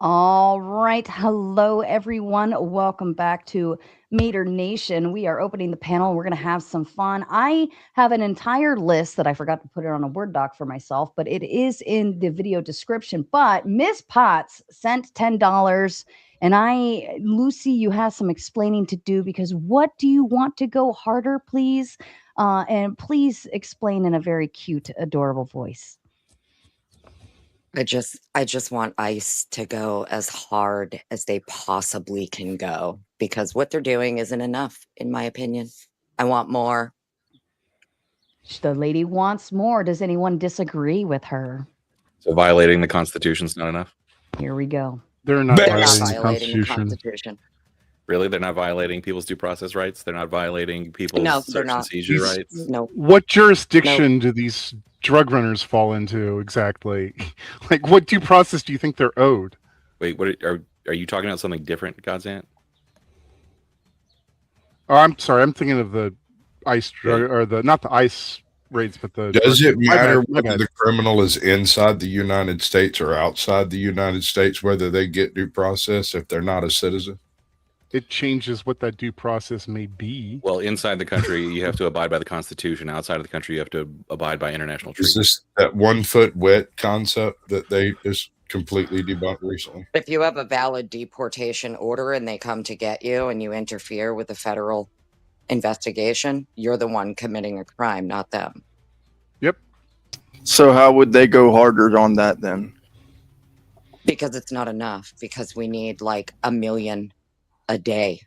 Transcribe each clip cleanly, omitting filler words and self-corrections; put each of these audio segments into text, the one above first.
All right. Hello, everyone. Welcome back to Mater Nation. We are opening the panel. We're going to have some fun. I have an entire list that I forgot to put it on a Word doc for myself, but it is in the video description. But Miss Potts sent $10. And Lucy, you have some explaining to do because what do you want to go harder, please? And please explain in a very cute, adorable voice. I just want ICE to go as hard as they possibly can go because what they're doing isn't enough, in my opinion. I want more. The lady wants more. Does anyone disagree with her? So violating the Constitution's not enough? Here we go. They're not They're not violating the violating the Constitution. Constitution. Really? They're not violating people's due process rights? They're not violating people's No, they're search and not. seizure rights? No. What jurisdiction do these drug runners fall into exactly? Like, what due process do you think they're owed? Wait, what are you talking about something different, Godsant? Oh, I'm sorry. I'm thinking of the ICE drug, or not the ICE raids, but the. Does it matter my whether bad. the criminal is inside the United States or outside the United States, whether they get due process if they're not a citizen? It changes what that due process may be. Well, inside the country, you have to abide by the Constitution. Outside of the country, you have to abide by international Is treaties. this that 1 foot wet concept that they just completely debunked recently? If you have a valid deportation order and they come to get you and you interfere with the federal investigation, you're the one committing a crime, not them. So how would they go harder on that then? Because it's not enough. Because we need like 1 million a day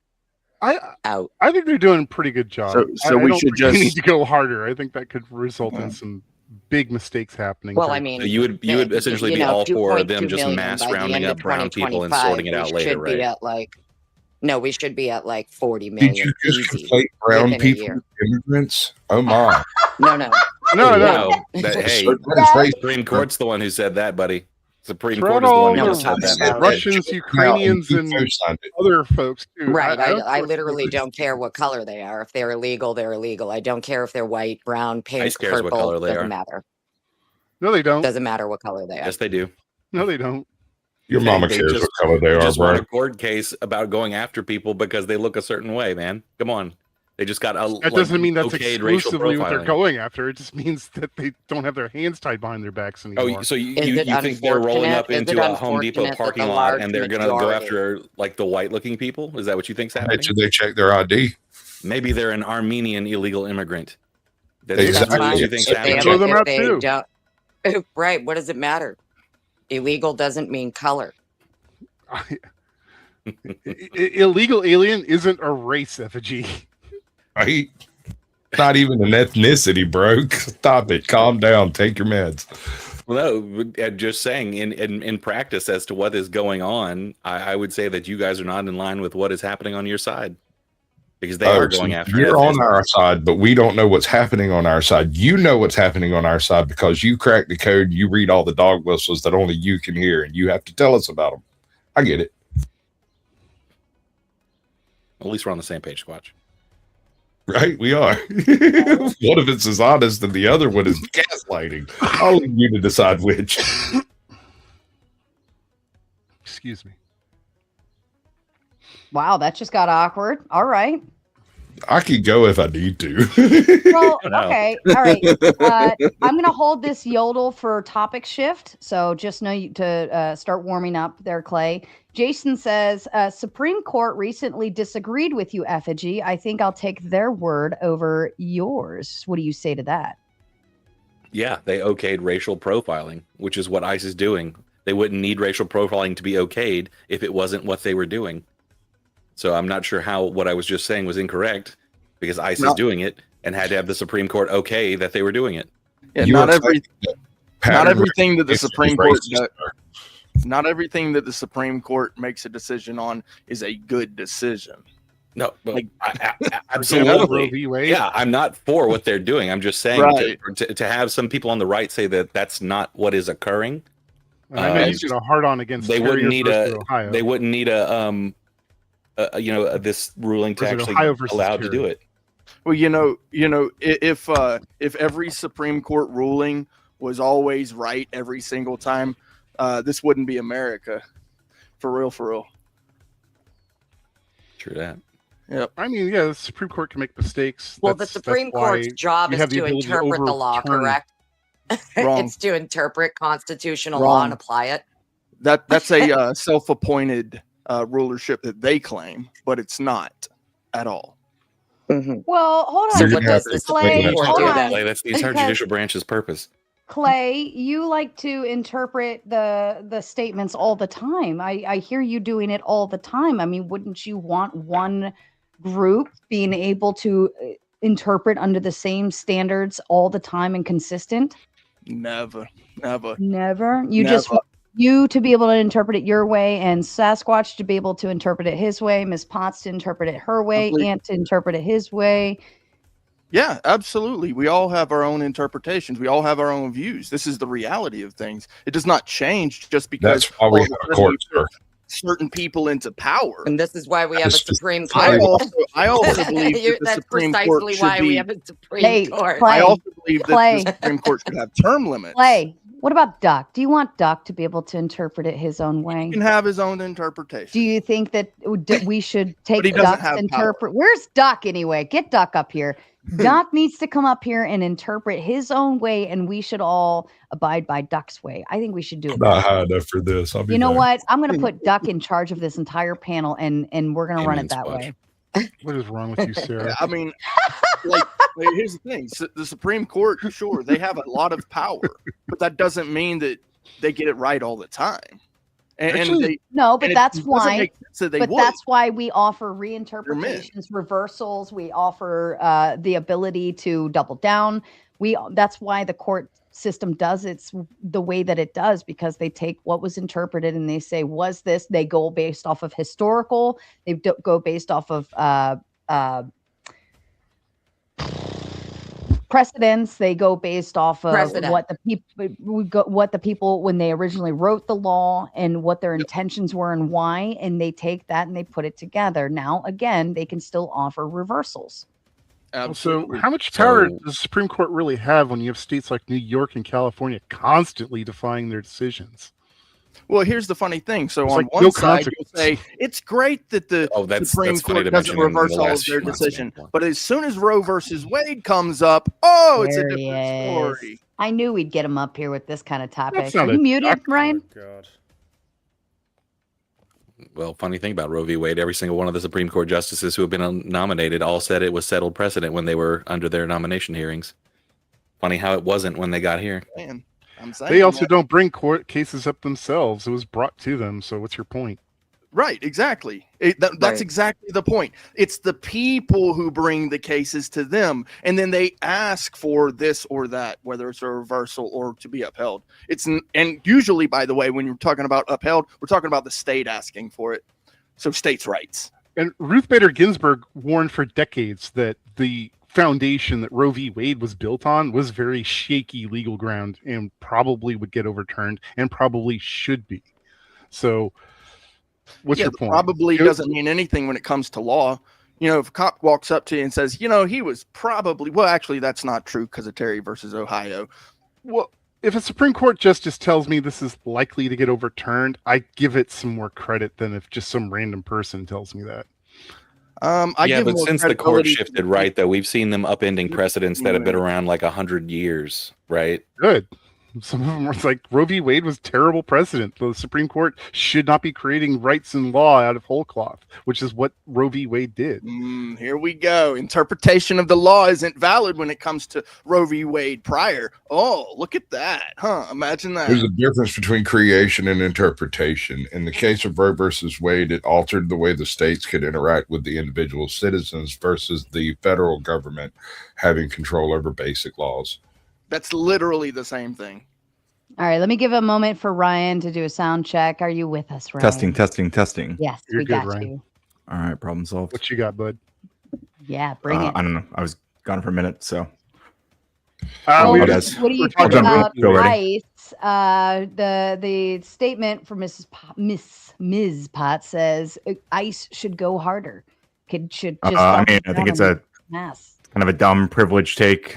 out. I think they're doing a pretty good job. So I we don't should think they just- need to go harder. I think that could result in some big mistakes happening. Well, for- I mean, So you would essentially be all for them just mass rounding up brown people and sorting it out later, right? We should be at like 40 million. Did you just easy conflate brown within a people year. with immigrants? Oh my! No. no. Hey, That is racist. Supreme Court's the one who said that, buddy. Supreme Throw Court it is the all one who over said the that. Russians, Ukrainians, and co-signed it. other folks too. Right. don't I think literally it's- don't care what color they are. If they're illegal, they're illegal. I don't care if they're white, brown, pink, ICE cares what purple. color they Doesn't are. matter. No, they don't. Doesn't matter what color they are. Yes, they do. No, they don't. Your mama They cares just- what color they are, Just won bro. a court case about going after people because they look a certain way, man. Come on. They just got That doesn't mean that's okayed racial exclusively what they're profiling. going after. It just means that they don't have their hands tied behind their backs anymore. Oh, so you Is it think they're rolling up unfortunate? Is into it a Home Depot unfortunate that parking the lot large and they're going to go majority- after like the white-looking people? Is that what you think's I happening? bet you they check their ID. Maybe they're an Armenian illegal immigrant. That's Exactly. what you If think's they happening. have- Throw them if out they too. don't- Right. What does it matter? Illegal doesn't mean color. Illegal alien isn't a race, effigy. Right? Not even an ethnicity, bro. Stop it. Calm down. Take your meds. Well, no, just saying in practice as to what is going on, I would say that you guys are not in line with what is happening on your side because they are So going after you're it. on our side, but we don't know what's happening on our side. You know what's happening on our side because you crack the code. You read all the dog whistles that only you can hear, and you have to tell us about them. I get it. At least we're on the same page, Squatch. Right? We are. One of us is honest, and the other one is gaslighting. I'll leave you to decide which. Excuse me. Wow, that just got awkward. All right. I could go if I need to. Well, No. okay. All right. I'm going to hold this yodel for topic shift. So just know to start warming up there, Clay. Jason says, Supreme Court recently disagreed with you, Effigy. I think I'll take their word over yours. What do you say to that? Yeah, they okayed racial profiling, which is what ICE is doing. They wouldn't need racial profiling to be okayed if it wasn't what they were doing. So I'm not sure how what I was just saying was incorrect because ICE is doing it and had to have the Supreme Court okay that they were doing it. Yeah, You not are every saying that not pattern everything that the recognition Supreme is Court racist. not everything that the Supreme Court makes a decision on is a good decision. No, but Like- absolutely. Roe v. Wade. Yeah, I'm not for what they're doing. I'm just saying Right. to have some people on the right say that that's not what is occurring. I know you get a hard on against They wouldn't Terrier need versus a Ohio. they wouldn't need a this ruling to Was it actually Ohio versus allowed to do Terry? it. Well, if every Supreme Court ruling was always right every single time, this wouldn't be America. For real, for real. True that. Yep. I mean, yeah, the Supreme Court can make mistakes. Well, the That's Supreme why Court's job you is have the to ability to interpret the law, overturn. correct? Wrong. It's to interpret constitutional law Wrong. and apply it. That's a self-appointed rulership that they claim, but it's not at all. Mhm. Well, hold on. So You're what gonna does have the to Supreme explain Court that. do hold then? Like, that's the entire Because- judicial branch's purpose. Clay, you like to interpret the statements all the time. I hear you doing it all the time. I mean, wouldn't you want one group being able to interpret under the same standards all the time and consistent? Never. Never. You just want you to be able to interpret it your way, and Sasquatch to be able to interpret it his way, Miss Potts to interpret it her way, Complete- Ant to interpret it his way. Yeah, absolutely. We all have our own interpretations. We all have our own views. This is the reality of things. It does not change just because That's why we all have of a sudden court, you sir. put certain people into power. And this is why we have a That's just- Supreme I Court. also believe that the That's Supreme Court precisely should why we be. have a Supreme Hey, Court. Clay. I also believe that Clay. the Supreme Court should have term limits. Clay, what about Duck? Do you want Duck to be able to interpret it his own way? He can have his own interpretation. Do you think that we should take he doesn't Duck's have interpret? Where's Duck anyway? Get Duck up here. Duck needs to come up here and interpret his own way, and we should all abide by Duck's way. I think we should do it. Not high enough for this. I'll be You know back. what? I'm going to put Duck in charge of this entire panel, and we're going to run Amen, it that Squatch. way. What is wrong with you, Sarah? I mean, like, here's the thing: the Supreme Court, sure, they have a lot of power, but that doesn't mean that they get it right all the time. And Actually, they, No, but and it that's doesn't why. make sense that they But would. that's why we offer reinterpretations, reversals. We offer the ability to double down. That's why the court system does it's the way that it does, because they take what was interpreted and they say, was this? They go based off of historical. They go based off of precedents. They go based off of Precedent. what the people when they originally wrote the law and what their intentions were and why, and they take that and they put it together. Now again, they can still offer reversals. So, Absolutely. how much power So- does the Supreme Court really have when you have states like New York and California constantly defying their decisions? Well, here's the funny thing. So There's on like one no side, you'll consequence. say it's great that the Oh, that's Supreme funny Court to doesn't mention in the reverse all of last their few months, decision. man. But as soon as Roe versus Wade comes up, oh, it's a There he different is. story. I knew we'd get him up here with this kind of topic. That's not Are you a muted, topic. Ryan? God. Well, funny thing about Roe v. Wade, every single one of the Supreme Court justices who have been nominated all said it was settled precedent when they were under their nomination hearings. Funny how it wasn't when they got here. Man, I'm saying They also that. don't bring court cases up themselves. It was brought to them. So, what's your point? Right, exactly. That's Right. exactly the point. It's the people who bring the cases to them, and then they ask for this or that, whether it's a reversal or to be upheld. And usually, by the way, when you're talking about upheld, we're talking about the state asking for it. So states' rights. And Ruth Bader Ginsburg warned for decades that the foundation that Roe v. Wade was built on was very shaky legal ground and probably would get overturned and probably should be. So, what's Yeah, your the point? probably Go- doesn't mean anything when it comes to law. You know, if a cop walks up to you and says, you know, he was probably, well, actually, that's not true because of Terry versus Ohio. Well, if a Supreme Court justice tells me this is likely to get overturned, I give it some more credit than if just some random person tells me that. I yeah, give but more since the court credibility to shifted, right, though, we've seen them upending precedents that have been Yeah. around like 100 years, right? Good. Some of them were like Roe v. Wade was terrible precedent. The Supreme Court should not be creating rights and law out of whole cloth, which is what Roe v. Wade did. Here we go. Interpretation of the law isn't valid when it comes to Roe v. Wade prior. Oh, look at that. Huh? Imagine that. There's a difference between creation and interpretation. In the case of Roe versus Wade, it altered the way the states could interact with the individual citizens versus the federal government having control over basic laws. That's literally the same thing. All right, let me give a moment for Ryan to do a sound check. Are you with us, Ryan? Testing. Yes, You're we good, got Ryan. you. All right, problem solved. What you got, bud? Yeah, bring it. I don't know. I was gone for a minute, so Well, we you what guys- do you we're think talking about Go ready. ICE? The statement from Ms. Potts says ICE should go harder. Should just I mean, I think it's a mass. kind of a dumb privileged take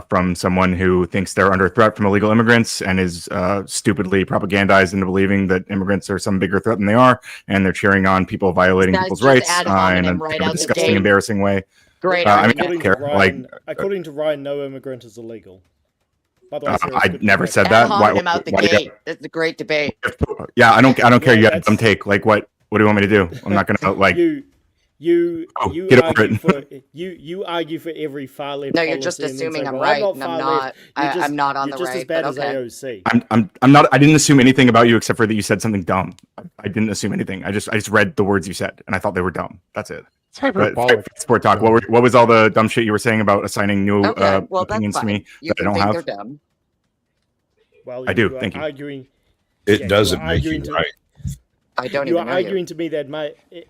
from someone who thinks they're under threat from illegal immigrants and is stupidly propagandized into believing that immigrants are some bigger threat than they are, and they're cheering on people violating Guys, people's just rights ad hominem in a right kind of out the disgusting, gate. embarrassing way. Great I mean, argument. I don't According to care. Ryan, Like, according to Ryan, no immigrant is illegal. By the way, Sarah's I good never feedback. said Ad that. Why- hominem out the why do you- gate. It's a great debate. Yeah, I don't care. Yeah, You had a that's- dumb take. Like, what do you want me to do? I'm not gonna like. You get over argue it. for you argue for every far left. No, you're just policy and then assuming say, I'm well, right, not and I'm far not. left. You're just- I'm not on you're the just as right, bad but as okay. AOC. I'm not. I didn't assume anything about you except for that you said something dumb. I didn't assume anything. I just read the words you said and I thought they were dumb. That's it. It's But hyperbolic. sport talk. What was all the dumb shit you were saying about assigning new Okay, well, that's opinions to fine. me You that I can don't think have? they're dumb. Well, I do, you are thank you. Arguing, It Yeah, doesn't you're make you arguing to- right. I don't you even are know arguing you. to me that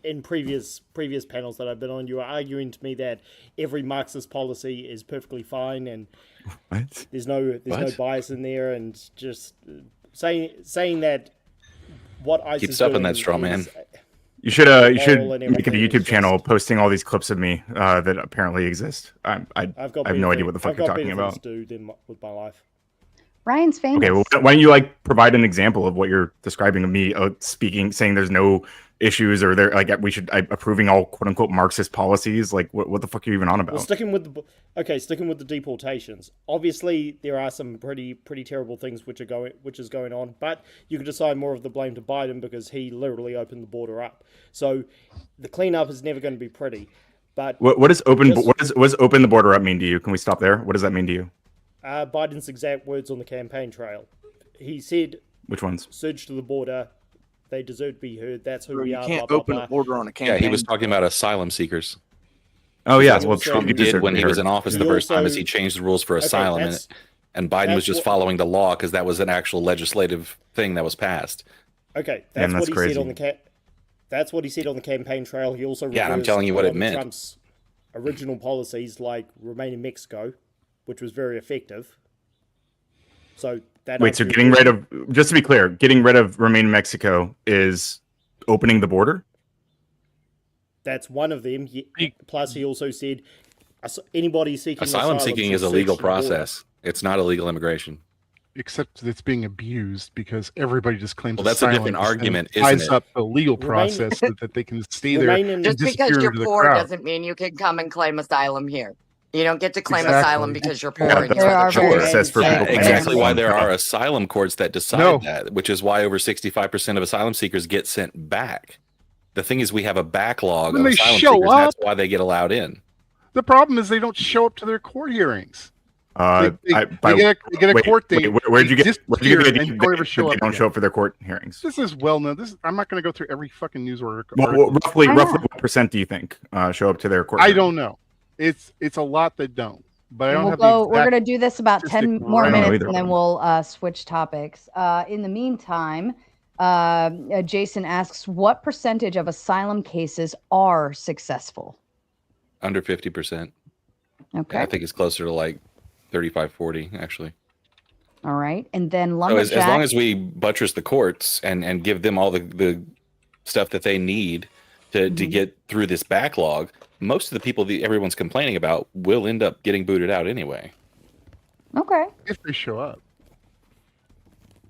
in previous panels that I've been on, you are arguing to me that every Marxist policy is perfectly fine and What? there's no What? bias in there, and just saying that what ICE Keep is stuffing doing that straw man. is- You should Moral and make a everything is YouTube channel just- posting all these clips of me that apparently exist. I I've got have no better idea what the fuck I've you're got talking better about. things to do with my life. Ryan's famous. Okay, well, why don't you like provide an example of what you're describing of me saying there's no issues or there like we should approving all quote unquote Marxist policies? Like what the fuck are you even on about? Well, sticking with the deportations. Obviously, there are some pretty terrible things which is going on, but you could assign more of the blame to Biden because he literally opened the border up. So the cleanup is never going to be pretty. But What does open Just- what does open the border up mean to you? Can we stop there? What does that mean to you? Biden's exact words on the campaign trail, he said, Which ones? "Surge to the border. They deserve to be heard. That's who we You are." can't blah, blah, open blah. a border on a campaign. Yeah, he was talking about asylum seekers. Oh yeah, That's well what Trump you did deserve when to he be was heard. in office the He first time is also- he changed the rules for Okay, asylum, that's- and Biden was that's just what- following the law because that was an actual legislative thing that was passed. Okay, Damn, that's that's what he crazy. said on the That's what he said on the campaign trail. He also Yeah, I'm reversed telling you a what lot it of meant. Trump's original policies, like remain in Mexico, which was very effective. So that Wait, so answers getting your rid of just to be clear, getting rid of Remain in Mexico is opening the border? That's one of them. Plus, he also said anybody seeking Asylum seeking should is a search legal the border. process. It's not illegal immigration. Except that it's being abused because everybody just claims Well, that's a asylum different and argument, ties isn't it? up the legal Remain- process so that they can stay there. Remain in- and Just because disappear you're into the poor crowd. doesn't mean you can come and claim asylum here. You don't get to claim Exactly. asylum because you're poor. There- and you there have are a very- choice. Process for Yeah, people coming Exactly in. why there are asylum courts that decide No. that, which is why over 65% of asylum seekers get sent back. The thing is, we have a backlog When of they asylum show seekers. That's up- why they get allowed in. The problem is they don't show up to their court hearings. They get a wait, court date. where'd you they get the disappear idea and don't ever that show they up don't again. show up for their court hearings? This is well known. I'm not going to go through every fucking news article. Well, roughly Why roughly not? what percent do you think show up to their court? I hearing? don't know. It's a lot that don't. But I And don't we'll have go. the We're exact going to do this about 10 statistic more right now. minutes, Either and then one. we'll switch topics. In the meantime, Jason asks, what percentage of asylum cases are successful? Under 50%. Okay. I think it's closer to like 35, 40, actually. All right. And then So lumberjack. as long as we buttress the courts and give them all the stuff that they need to Mhm. get through this backlog, most of the people that everyone's complaining about will end up getting booted out anyway. Okay. if they show up.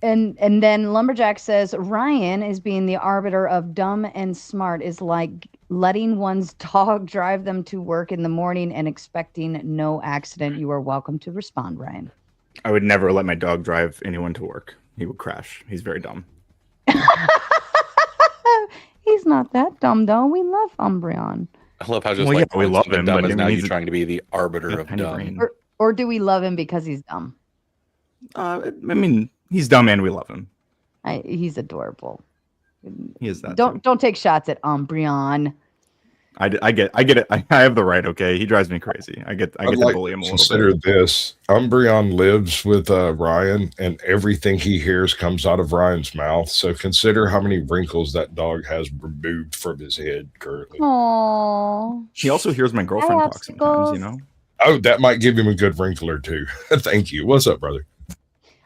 And then lumberjack says Ryan is being the arbiter of dumb and smart is like letting one's dog drive them to work in the morning and expecting no accident. You are welcome to respond, Ryan. I would never let my dog drive anyone to work. He would crash. He's very dumb. He's not that dumb though. We love Umbreon. I love how just Well, like yeah, we love him, dumb but is I now mean, you're trying to be the arbiter of Tiny dumb. brain. Or do we love him because he's dumb? I mean, he's dumb and we love him. He's adorable. He is that. too. Don't take shots at Umbreon. I get it. I have the right. Okay, he drives me crazy. I get I'd to like bully to him a little consider bit. this. Umbreon lives with Ryan, and everything he hears comes out of Ryan's mouth. So consider how many wrinkles that dog has removed from his head currently. Aww. He also hears my girlfriend talk sometimes. obstacles. You know. Oh, that might give him a good wrinkle or two. Thank you. What's up, brother?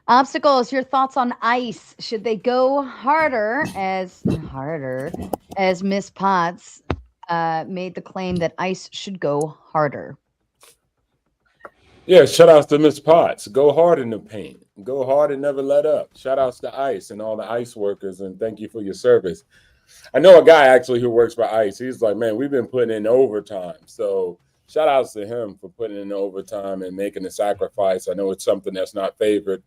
Obstacles, your thoughts on ICE? Should they go harder as Miss Potts made the claim that ICE should go harder? Yeah, shout outs to Miss Potts. Go hard in the paint. Go hard and never let up. Shout outs to ICE and all the ICE workers, and thank you for your service. I know a guy actually who works for ICE. He's like, man, we've been putting in overtime. So shout outs to him for putting in overtime and making the sacrifice. I know it's something that's not favored.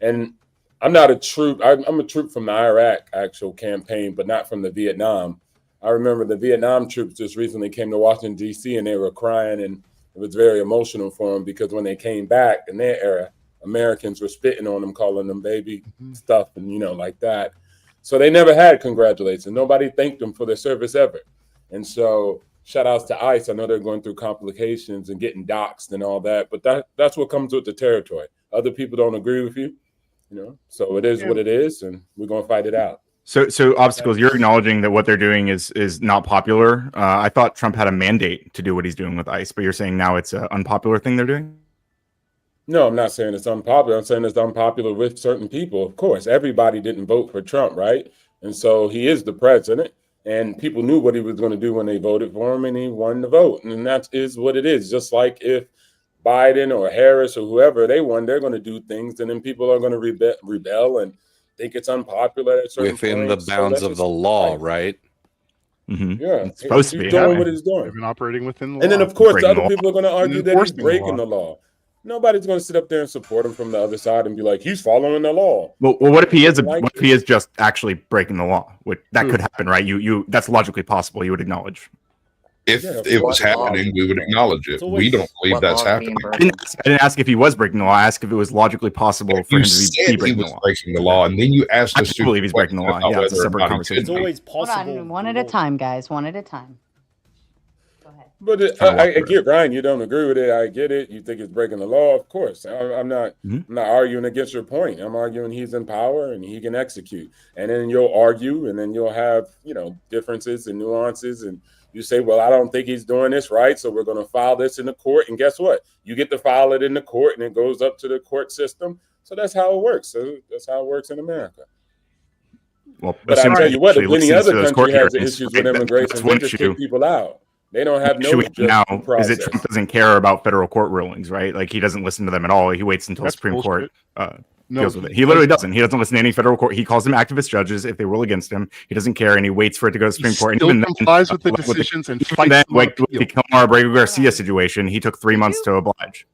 And I'm not a troop. I'm a troop from the Iraq actual campaign, but not from the Vietnam. I remember the Vietnam troops just recently came to Washington, D.C., and they were crying, and it was very emotional for them because when they came back in their era, Americans were spitting on them, calling them baby stuff and, like that. So they never had congratulations. Nobody thanked them for their service ever. And so shout outs to ICE. I know they're going through complications and getting doxxed and all that, but that's what comes with the territory. Other people don't agree with you, so it is what it is, and we're going to fight it out. So obstacles, you're acknowledging that what they're doing is not popular. I thought Trump had a mandate to do what he's doing with ICE, but you're saying now it's an unpopular thing they're doing? No, I'm not saying it's unpopular. I'm saying it's unpopular with certain people. Of course, everybody didn't vote for Trump, right? And so he is the president, and people knew what he was going to do when they voted for him, and he won the vote. And that is what it is. Just like if Biden or Harris or whoever they won, they're going to do things, and then people are going to rebel and think it's unpopular at certain Within points. the bounds of the law, right? Mm-hmm. Yeah, it's supposed to be doing what he's doing. They've been operating within the And law. then, of course, the Breaking other the people are going to argue that he's enforcing the breaking law. the law. Nobody's going to sit up there and support him from the other side and be like, he's following the law. Well, what if he is Like what if he is just actually breaking the law? That could happen, right? You that's logically possible. You would acknowledge. If Yeah, it was what law? happening, we would acknowledge it. It's always- We don't believe What that's law being happening. broken? I didn't ask if he was breaking the law. I asked if it was logically possible for You him to said be he breaking the was law. breaking the law, and then you asked I us do believe he's breaking the law. about Yeah, it's a whether or separate not he conversation. could It's be. always Hold possible. on, one at a time, guys. One at a time. Go ahead. But Trying to I walk through get Ryan, you don't agree with it. I get it. You think it's breaking the law, of course. I'm not. Mhm. I'm not arguing against your point. I'm arguing he's in power and he can execute. And then you'll argue, and then you'll have differences and nuances, and you say, well, I don't think he's doing this right, so we're going to file this in the court. And guess what? You get to file it in the court, and it goes up to the court system. So that's how it works. So that's how it works in America. Well, But I assuming tell he you what, if actually any listens other to those court country has hearings, issues right, with immigration, that's they one just issue. kick people out. They don't have The no issue we have now due is process. that Trump doesn't care about federal court rulings, right? Like he doesn't listen to them at all. He waits until That's Supreme bullshit. Court No, deals with it. He literally doesn't. He doesn't listen to any federal court. He calls them activist judges if they rule against him. He doesn't care, and he waits for it to go to He Supreme Court. And still even complies with the like decisions and even fights then, them on like with the appeal. Kilmar Abrego Garcia situation, he took 3 Did months you- to oblige.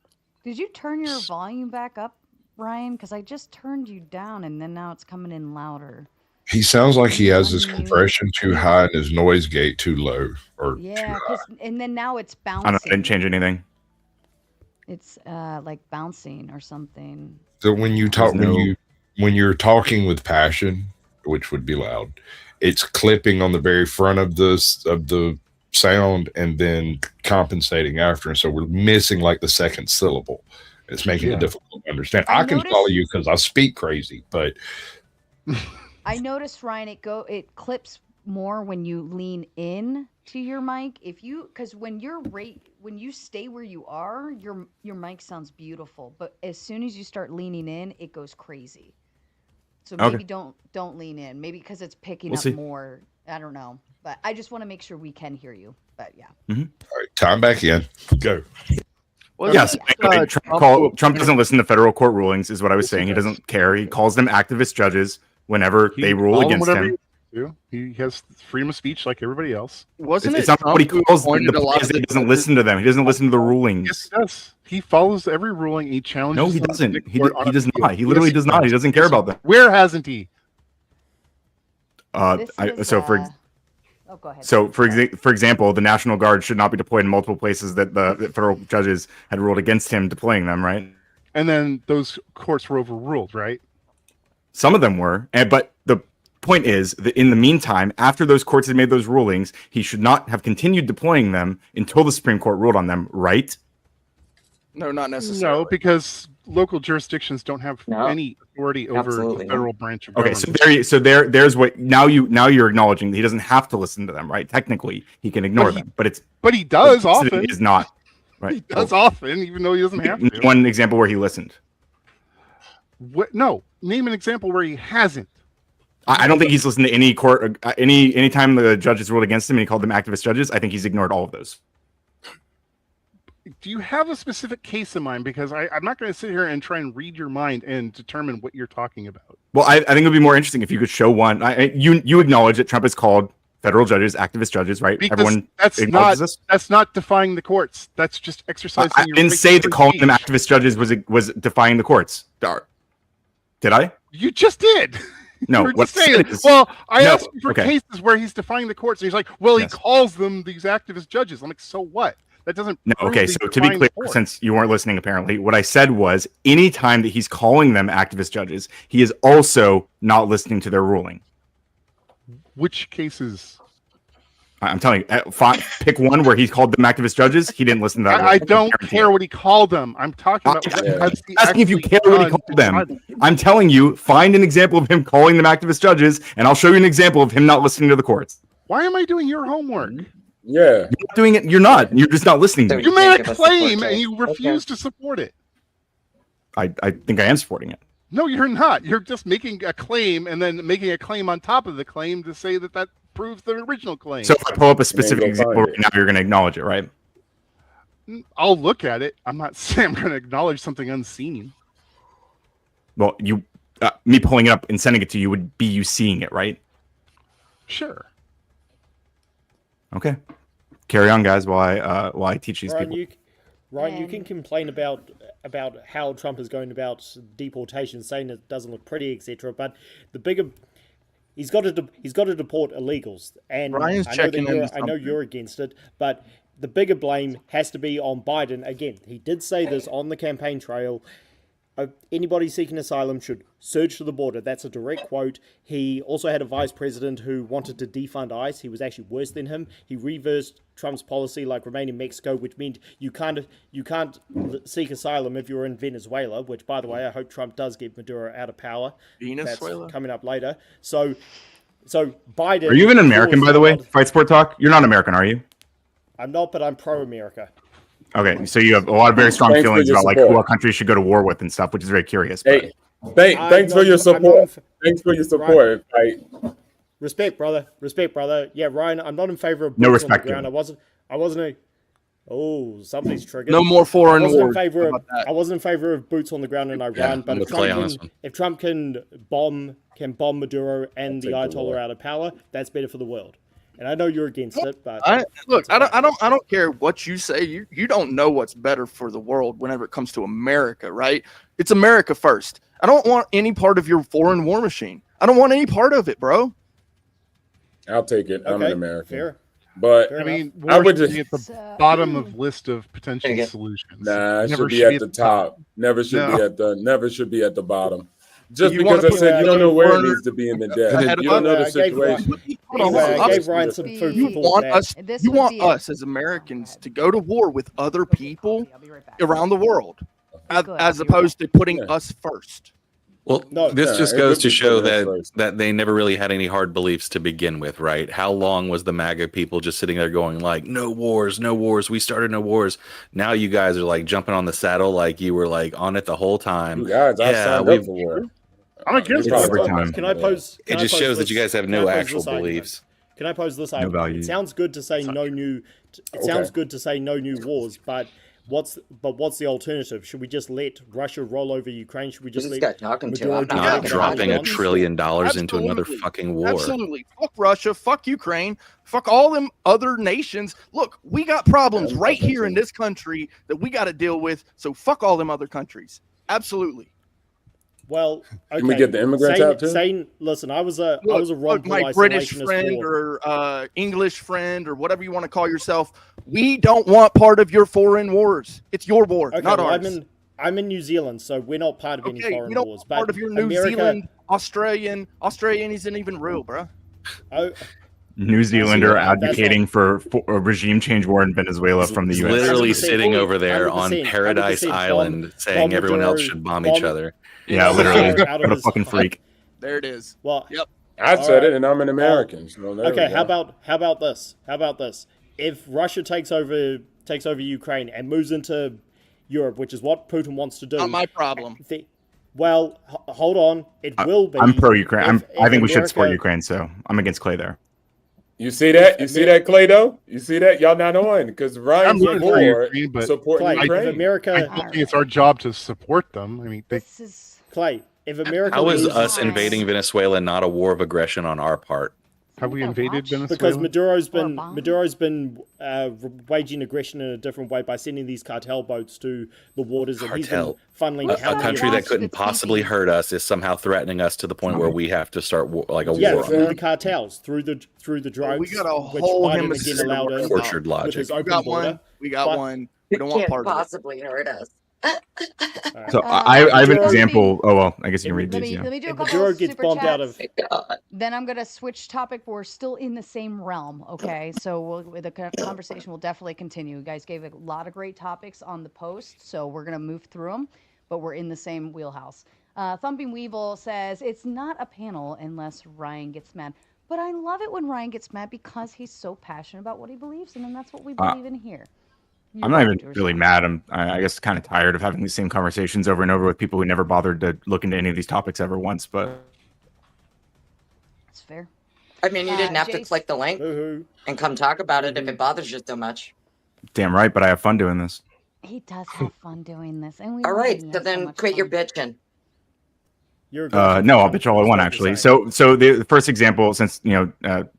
Did you turn your volume back up, Ryan? Because I just turned you down, and then now it's coming in louder. He sounds like he has his Unmute. compression too high and his noise gate too low, or Yeah, too high. and then now it's I bouncing. didn't change anything. It's like bouncing or something. So when you talk, There's when you're talking with passion, which would be loud, it's clipping on the very front of the sound and then compensating after, and so we're missing like the second syllable. It's making Yeah. it difficult to understand. I I can noticed- follow you because I speak crazy, but I noticed, Ryan, it clips more when you lean in to your mic. Because when you stay where you are, your mic sounds beautiful. But as soon as you start leaning in, it goes crazy. So Okay. maybe don't lean in. Maybe because it's picking We'll up see. more. I don't know. But I just want to make sure we can hear you. But yeah. all right, time back in. Go. Well, Yes, it's, anyway, Trump Trump doesn't listen to federal court rulings, is what I was Yes, he saying. He does. doesn't care. He calls them activist judges whenever they rule Call him against whatever him. he wants to. He has freedom of speech like everybody else. wasn't It's it not what he Trump who calls them. appointed The a lot point of is that the he doesn't judges? listen to them. He doesn't listen to the Yes, rulings. he does. He follows every ruling. He challenges. No, he them doesn't. to the He court on does appeal. not. He literally Yes, does not. He doesn't care about them. Where hasn't he? This is, So for oh, go ahead. So, for example, the National Guard should not be deployed in multiple places that the federal judges had ruled against him deploying them, right? And then those courts were overruled, right? Some of them were, but the point is that in the meantime, after those courts had made those rulings, he should not have continued deploying them until the Supreme Court ruled on them, right? No, not necessarily. No, because local jurisdictions don't have No. any authority over Absolutely the not. federal branch of Okay, government. there's what now you're acknowledging that he doesn't have to listen to them, right? Technically, he can ignore But he them, but it's But he does but often. Is not right. He does often, even though he doesn't have to. One example where he listened. What? No, name an example where he hasn't. I don't think he's listened to any court, any time the judges ruled against him and he called them activist judges. I think he's ignored all of those. do you have a specific case in mind? Because I'm not going to sit here and try and read your mind and determine what you're talking about. Well, I think it would be more interesting if you could show one. You acknowledge that Trump has called federal judges activist judges, right? Because Everyone acknowledges this. that's not defying the courts. That's just exercising. I your didn't right say to that calling them speech. activist judges was defying the courts. Did I? You just did. No. You were What just saying. is, Well, I No, asked you for okay. cases where he's defying the courts, and he's like, "Well, Yes. he calls them these activist judges." I'm like, "So what? That doesn't." No, prove okay. he's So to be defying clear, the court." since you weren't listening, apparently, what I said was anytime that he's calling them activist judges, he is also not listening to their ruling. Which cases? I'm telling you, pick one where he called them activist judges. He didn't listen to that. I ruling. don't guarantee care it. what he called them. I'm talking about. I'm what has he asking if you actually care what he done called to them. try to- I'm telling you, find an example of him calling them activist judges, and I'll show you an example of him not listening to the courts. Why am I doing your homework? Yeah. You're not doing it. You're not. You're just not listening to So me. You You made can't a give us the court claim case. and you refuse to support it. I think I am supporting it. No, you're not. You're just making a claim and then making a claim on top of the claim to say that that proves the original claim. So if I pull up a specific go example find right it. now, you're going to acknowledge it, right? I'll look at it. I'm not saying I'm going to acknowledge something unseen. Well, me pulling it up and sending it to you would be you seeing it, right? Sure. Okay. Carry on, guys, while I teach these Ryan, people. You can complain about how Trump is going about deportation, saying it doesn't look pretty, etc. But the bigger he's got to deport illegals, and Ryan's checking into I know something. you're against it, but the bigger blame has to be on Biden. Again, he did say this on the campaign trail. Anybody seeking asylum should surge to the border. That's a direct quote. He also had a vice president who wanted to defund ICE. He was actually worse than him. He reversed Trump's policy, like remain in Mexico, which meant you can't seek asylum if you're in Venezuela. Which, by the way, I hope Trump does get Maduro out of power. Venezuela. That's coming up later. So Biden. Are you even American, by the way? allowed- Fight Sport Talk? You're not American, are you? I'm not, but I'm pro-America. Okay, so you have a lot of very strong Thanks for feelings your about like support. who our country should go to war with and stuff, which is very curious. But Hey, thanks for your support. Thanks for your support. Right. Respect, brother. Respect, brother. Yeah, Ryan, I'm not in favor of No boots on the respect, ground. dude. I wasn't a. Oh, somebody's triggered. No more I foreign wasn't in wars. favor How of. about that? I wasn't in favor of boots on the ground in Iran, Yeah, but I'm with Clay on this one. if Trump can bomb Maduro and the take the Ayatollah war. out of power, that's better for the world. And I know you're against it, but I don't care what you say. You don't know what's better for the world whenever it comes to America, right? It's America first. I don't want any part of your foreign war machine. I don't want any part of it, bro. I'll take it. I'm okay, an American. fair. But Fair I mean, enough. I war would should be just- at the bottom of list of potential Again. solutions. nah, it Never should be at the top. Never should No. be at the bottom. Just You because wanna I put said that you don't know where it foreigner needs to be in the ahead depth. of You don't know us? the I gave Ryan- situation. Hold on, Anyway, hold on. I gave Ryan some food You for thought want there. us? This You would want be us as Americans to go to war with other people I'll be right back. around the world, as, Good. as opposed to putting Yeah. us first. Well, No. this Yeah, just it goes would to be show good at that first. that they never really had any hard beliefs to begin with, right? How long was the MAGA people just sitting there going like, "No wars, no wars. We started no wars." Now you guys are like jumping on the saddle like you were like on it the whole time. You guys, I Yeah, signed up we've- for war. I'm against We It's it. probably every talked time. Can I pose? It just shows that you guys have no actual beliefs. Can I pose this No argument? value. It sounds good to say no new. It sounds good to say no new wars, but what's the alternative? Should we just let Russia roll over Ukraine? Should we just Who's this let guy talking to? Maduro I'm do not Not whatever dropping he $1 wants? trillion into another Absolutely. fucking war. Absolutely. Fuck Russia. Fuck Ukraine. Fuck all them other nations. Look, we got problems Yeah, right that's here in it. this country that we got to deal with. So fuck all them other countries. Absolutely. Well, okay. Can we get the immigrants out too? Listen, I was a Look, wrongful my British isolationist friend war. or English friend or whatever you want to call yourself. We don't want part of your foreign wars. It's your war, Okay, not well, ours. I'm in New Zealand, so we're not part of any Okay, foreign you don't wars. want But part of your New America, Zealand, Australian isn't even real, bro. Oh, New Zealander That's not- advocating for a regime change war in Venezuela from the He's U.S. literally 100%, sitting over there on 100%, Paradise 100% Island saying bomb everyone else Maduro, should bomb bomb- each other. Yeah, bomb literally. Maduro out of What a his- fucking freak. There it is. Well, Yep. I All said right. it, and I'm an American. So there okay. we How go. about this? How about this? If Russia takes over Ukraine and moves into Europe, which is what Putin wants to do, Not my problem. well, hold on. It will be. I'm pro-Ukraine. if I think we should support America- Ukraine, so I'm against Clay there. You see that? You see that, Clado? You see that? Y'all not on because Ryan's rooting for for Ukraine, but supporting Clay, if Ukraine. I America, don't think it's our job to support them. I mean, they, This is Clay, if America How is loses, us invading Venezuela not a war of aggression on our part? have we gotta invaded watch. Venezuela? because Or bomb. Maduro's been waging aggression in a different way by sending these cartel boats to the waters, and he's been Cartel. funneling Well, A how many country of that watch these- couldn't the possibly TV. hurt us is somehow threatening us to the point where we have to start like a yeah, war on through them. the cartels, through the drones, we got a which whole Biden hemisphere again allowed in Tortured with logic. his We open got border. one. We got But- one. We don't want Can't part of it. possibly hurt us. Alright. So Maduro I have an being- example. Oh well, I guess you can read Let these. me, Yeah. let me do a If couple Maduro of gets super bombed out chats. of God. Then I'm going to switch topic. We're still in the same realm, okay? So the conversation will definitely continue. You guys gave a lot of great topics on the post, so we're going to move through them, but we're in the same wheelhouse. Thumping Weevil says, it's not a panel unless Ryan gets mad. But I love it when Ryan gets mad because he's so passionate about what he believes in, and that's what we believe in here. I'm not even really mad. I guess kind of tired of having the same conversations over and over with people who never bothered to look into any of these topics ever once. But That's fair. I mean, you didn't have to Jace- click the link Woohoo. and come talk about it if it bothers you so much. damn right. But I have fun doing this. He does have fun doing this, and we All love right, it. He so has then much quit your fun. bitching. You're a good No, I'll fan. bitch all I That's want what I'm actually. saying. So the first example, since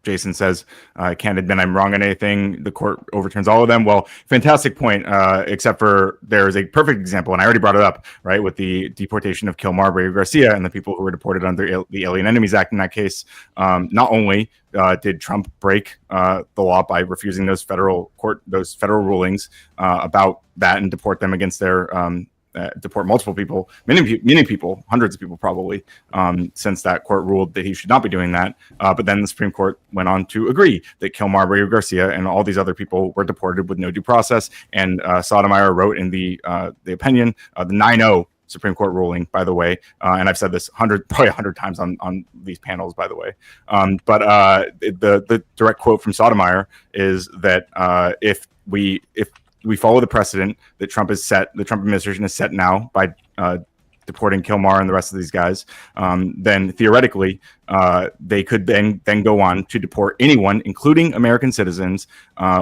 Jason says I can't admit I'm wrong on anything, the court overturns all of them. Well, fantastic point. Except for there's a perfect example, and I already brought it up, right, with the deportation of Kilmar Brave Garcia and the people who were deported under the Alien Enemies Act. In that case, not only did Trump break the law by refusing those federal rulings about that and deport them against their deport multiple people, many people, hundreds of people probably, since that court ruled that he should not be doing that. But then the Supreme Court went on to agree that Kilmar Brave Garcia and all these other people were deported with no due process. And Sotomayor wrote in the opinion, the 9-0 Supreme Court ruling, by the way, and I've said this probably 100 times on these panels, by the way. But the direct quote from Sotomayor is that if we follow the precedent that the Trump administration has set now by deporting Kilmar and the rest of these guys, then theoretically they could then go on to deport anyone, including American citizens,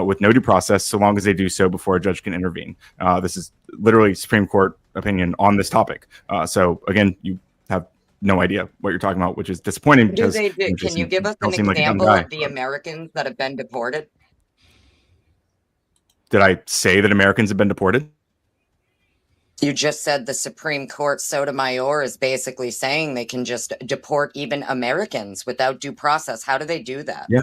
with no due process, so long as they do so before a judge can intervene. This is literally Supreme Court opinion on this topic. So again, you have no idea what you're talking about, which is disappointing because Can you give us an seem like a dumb example guy. of the Americans that have been deported? Did I say that Americans have been deported? You just said the Supreme Court Sotomayor is basically saying they can just deport even Americans without due process. How do they do that? Yeah.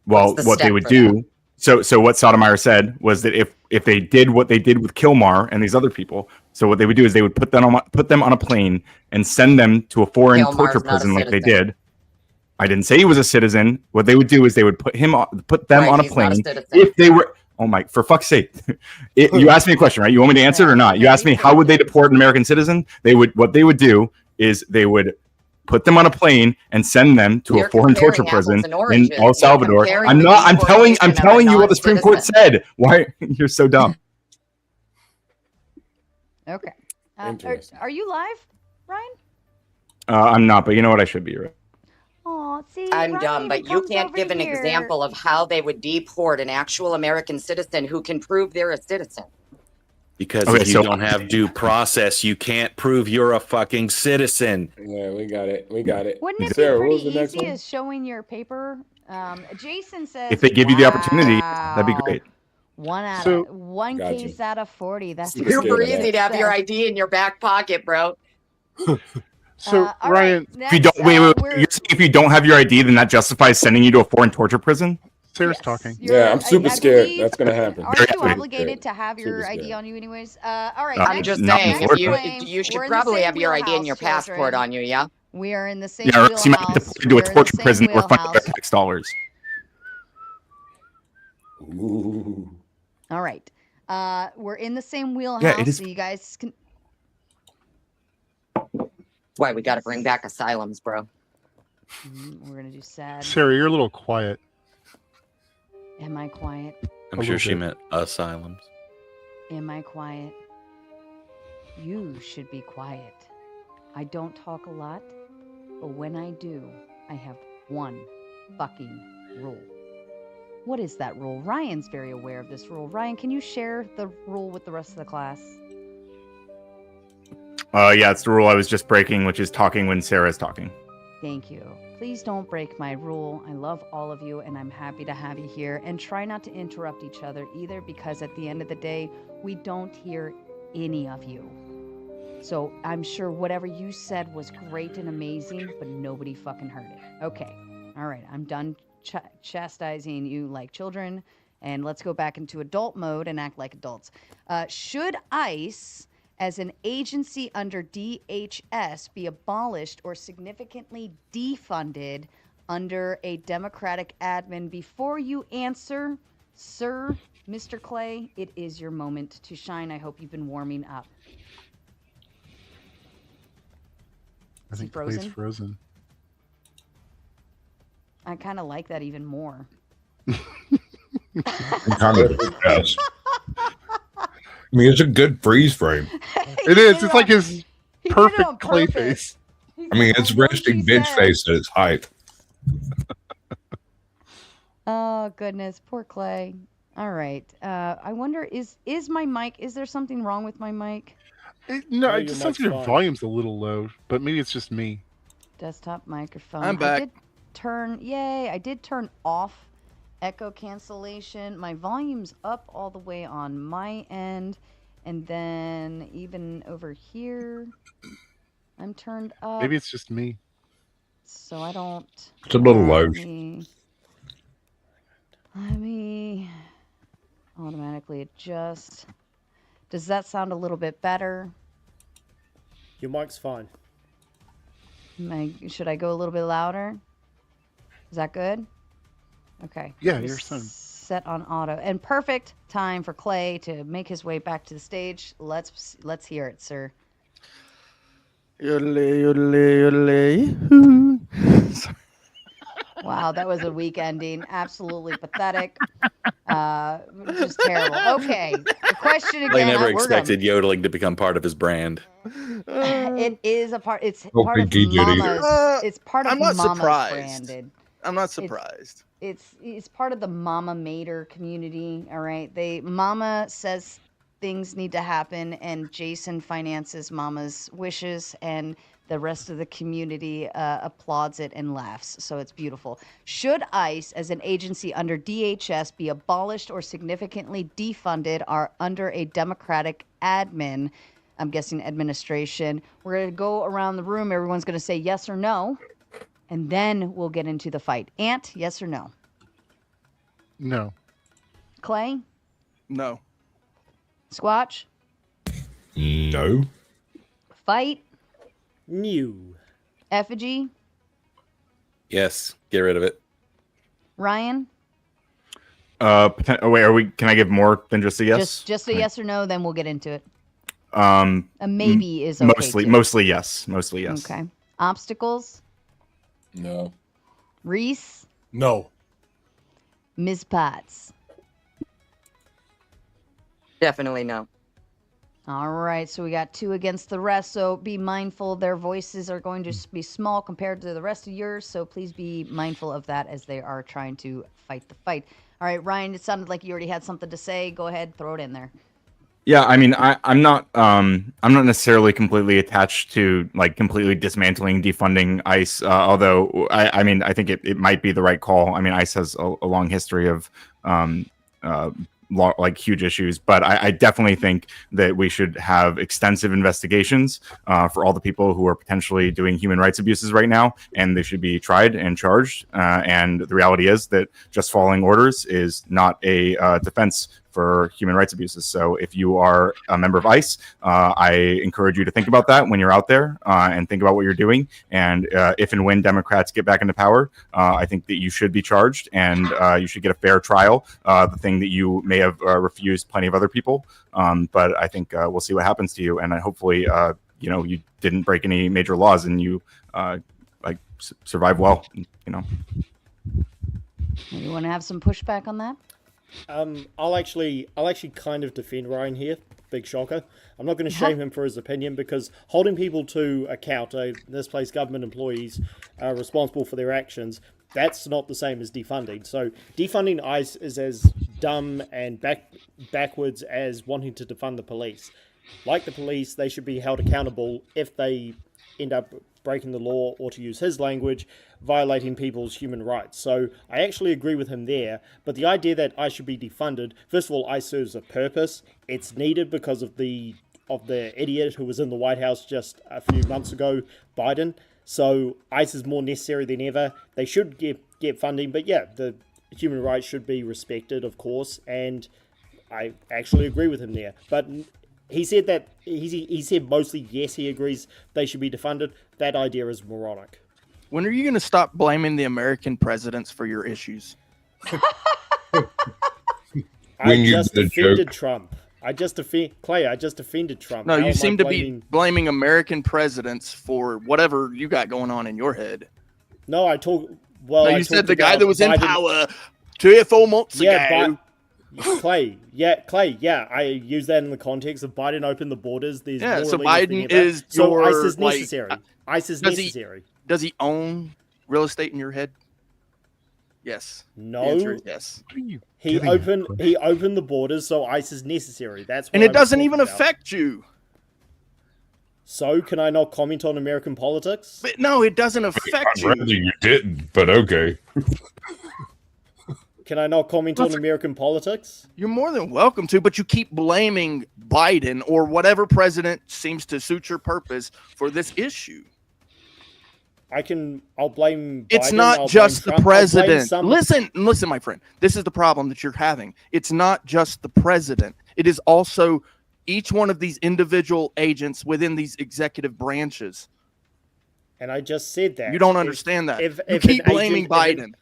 Well, What's the what they step would for do. So what Sotomayor said was that if they did what they did with Kilmar and these other people, so what they would do is they would put them on a plane and send them to a foreign Kilmar's torture not a prison like they citizen. did. I didn't say he was a citizen. What they would do is they would put them Right, on a he's not a plane citizen. if they were. Oh my! For fuck's sake! You asked me a question, right? You want me to answer it or not? You asked me how would they deport an American citizen? What they would do is they would put them on a plane and send them to You're a foreign comparing torture apples prison and oranges. in El You're Salvador. comparing I'm the not. I'm deportation of a telling you what the Supreme Court non-citizen. said. Why you're so dumb? Okay. Interesting. Are you live, Ryan? I'm not, but you know what? I should be right. Oh, see, I'm Ryan dumb, even but you comes can't over give an here. example of how they would deport an actual American citizen who can prove they're a citizen. Because Okay, if you so- don't have due process, you can't prove you're a fucking citizen. Yeah, we got it. We got it. Wouldn't it Sarah, be what was pretty the next easy one? as showing your paper? Jason says, If they give you the opportunity, that'd be "Wow, great. So- one Got case you. out of 40. That's Super Super scared of easy that. to have your success. ID in your back pocket, bro. So All Ryan, right, If you don't next, wait, we're- you're saying if you don't have your ID, then that justifies sending you to a foreign torture prison. Sarah's yes, talking. Yeah, I'm I- super I scared. believe- That's gonna happen. Aren't Very you scared. obligated to have your Super ID scared. on you anyways? All right. I'm next- just not in saying, if Florida. you claim, you should we're in the probably same have your ID and your wheelhouse, passport children. on you, yeah? We are in the same Yeah, or else you might get wheelhouse. deported to a We're in the torture same prison or funded by wheelhouse. tax dollars. Ooh. All right. We're in the same wheelhouse. Yeah, it is- So you guys can. Why we got to bring back asylums, bro? We're gonna do sad. Sarah, you're a little quiet. Am I quiet? I'm A sure little she bit. meant asylums. Am I quiet? You should be quiet. I don't talk a lot, but when I do, I have one fucking rule. What is that rule? Ryan's very aware of this rule. Ryan, can you share the rule with the rest of the class? Yeah, it's the rule I was just breaking, which is talking when Sarah's talking. Thank you. Please don't break my rule. I love all of you, and I'm happy to have you here. And try not to interrupt each other either, because at the end of the day, we don't hear any of you. So I'm sure whatever you said was great and amazing, but nobody fucking heard it. Okay. All right. I'm done chastising you like children, and let's go back into adult mode and act like adults. Should ICE as an agency under DHS be abolished or significantly defunded under a Democratic admin? Before you answer, sir, Mr. Clay, it is your moment to shine. I hope you've been warming up. I Is he think Clay's frozen? frozen. I kind of like that even more. Kind of yes. I mean, it's a good freeze frame. It is. It's like his He did it perfect on clay purpose. face. I mean, it's resting bitch face at its height. Oh goodness, poor Clay. All right. I wonder, is my mic? Is there something wrong with my mic? No, No, it your just sounds mic's like your fine. volume's a little low, but maybe it's just me. Desktop microphone. I'm back. I did turn off echo cancellation. My volume's up all the way on my end, and then even over here, I'm turned up. Maybe it's just me. So I don't. It's a little low. Let me automatically adjust. Does that sound a little bit better? Your mic's fine. Should I go a little bit louder? Is that good? Okay. Yeah, Just you're fine. set on auto. And perfect time for Clay to make his way back to the stage. Let's hear it, sir. Yodelay, yodelay, yodelay. Sorry. Wow, that was a weak ending. Absolutely pathetic. Just terrible. Okay. The question again. They never we're gonna- expected yodeling to become part of his brand. It is a part. It's Don't part of think he did either. Mama's. It's part of I'm not Mama's surprised. branded. I'm not surprised. It's part of the Mama Mater community. All right, Mama says things need to happen, and Jason finances Mama's wishes, and the rest of the community applauds it and laughs. So it's beautiful. Should ICE, as an agency under DHS, be abolished or significantly defunded or under a Democratic admin? I'm guessing administration. We're going to go around the room. Everyone's going to say yes or no, and then we'll get into the fight. Ant, yes or no? No. Clay? No. Squatch? No. Fight? New. Effigy? Yes, get rid of it. Ryan? Wait, can I give more than just a yes? Just a yes or no, then we'll get into it. A A maybe is okay. too. mostly yes. Mostly yes. Okay. Obstacles? No. Reese? No. Ms. Potts? Definitely no. All right, so we got 2 against the rest, so be mindful their voices are going to be small compared to the rest of yours, so please be mindful of that as they are trying to fight the fight. All right, Ryan, it sounded like you already had something to say. Go ahead, throw it in there. Yeah, I mean, I'm not necessarily completely attached to like completely dismantling, defunding ICE. Although I mean, I think it might be the right call. I mean, ICE has a long history of like huge issues, but I definitely think that we should have extensive investigations for all the people who are potentially doing human rights abuses right now, and they should be tried and charged. And the reality is that just following orders is not a defense for human rights abuses. So if you are a member of ICE, I encourage you to think about that when you're out there and think about what you're doing. And if and when Democrats get back into power, I think that you should be charged and you should get a fair trial, the thing that you may have refused plenty of other people. But I think we'll see what happens to you. And hopefully, you didn't break any major laws and you survive well, You want to have some pushback on that? I'll actually kind of defend Ryan here. Big shocker. I'm not going to shame him for his opinion, because holding people to account, this place government employees are responsible for their actions. that's not the same as defunding. So defunding ICE is as dumb and backwards as wanting to defund the police. Like the police, they should be held accountable if they end up breaking the law, or to use his language, violating people's human rights. So I actually agree with him there, but the idea that ICE should be defunded, first of all, ICE serves a purpose. It's needed because of the idiot who was in the White House just a few months ago, Biden. So ICE is more necessary than ever. They should get funding, but yeah, the human rights should be respected, of course, and I actually agree with him there. But he said that he said mostly yes, he agrees they should be defunded. That idea is moronic. When are you going to stop blaming the American presidents for your issues? I just defended Trump. I just defended Trump. No, How you am I seem to be blaming American presidents for whatever you got going on in your head. No, I talk. Well, No, I you said talked the guy about that was in Biden- power 2 or 4 months Yeah, ago. Clay, I use that in the context of Biden opened the borders. There's Yeah, more so illegal than Biden ever. is so your, ICE is like, necessary. ICE is does he- necessary. Does he own real estate in your head? Yes. The answer No, is yes. What are you he getting at, opened Chris? he opened the borders, so ICE is necessary. That's what And I it was doesn't talking even about. affect you. So can I not comment on American politics? But no, it doesn't affect I'd rather you. you didn't, but okay. Can I not comment on American politics? You're more than welcome to, but you keep blaming Biden or whatever president seems to suit your purpose for this issue. I'll blame It's Biden, not I'll just blame the Trump, I'll blame president. Listen, my friend. This is the problem that you're having. It's not just the president. It is also each one of these individual agents within these executive branches. And I just said that. You don't understand that. if You an keep blaming agent- Biden.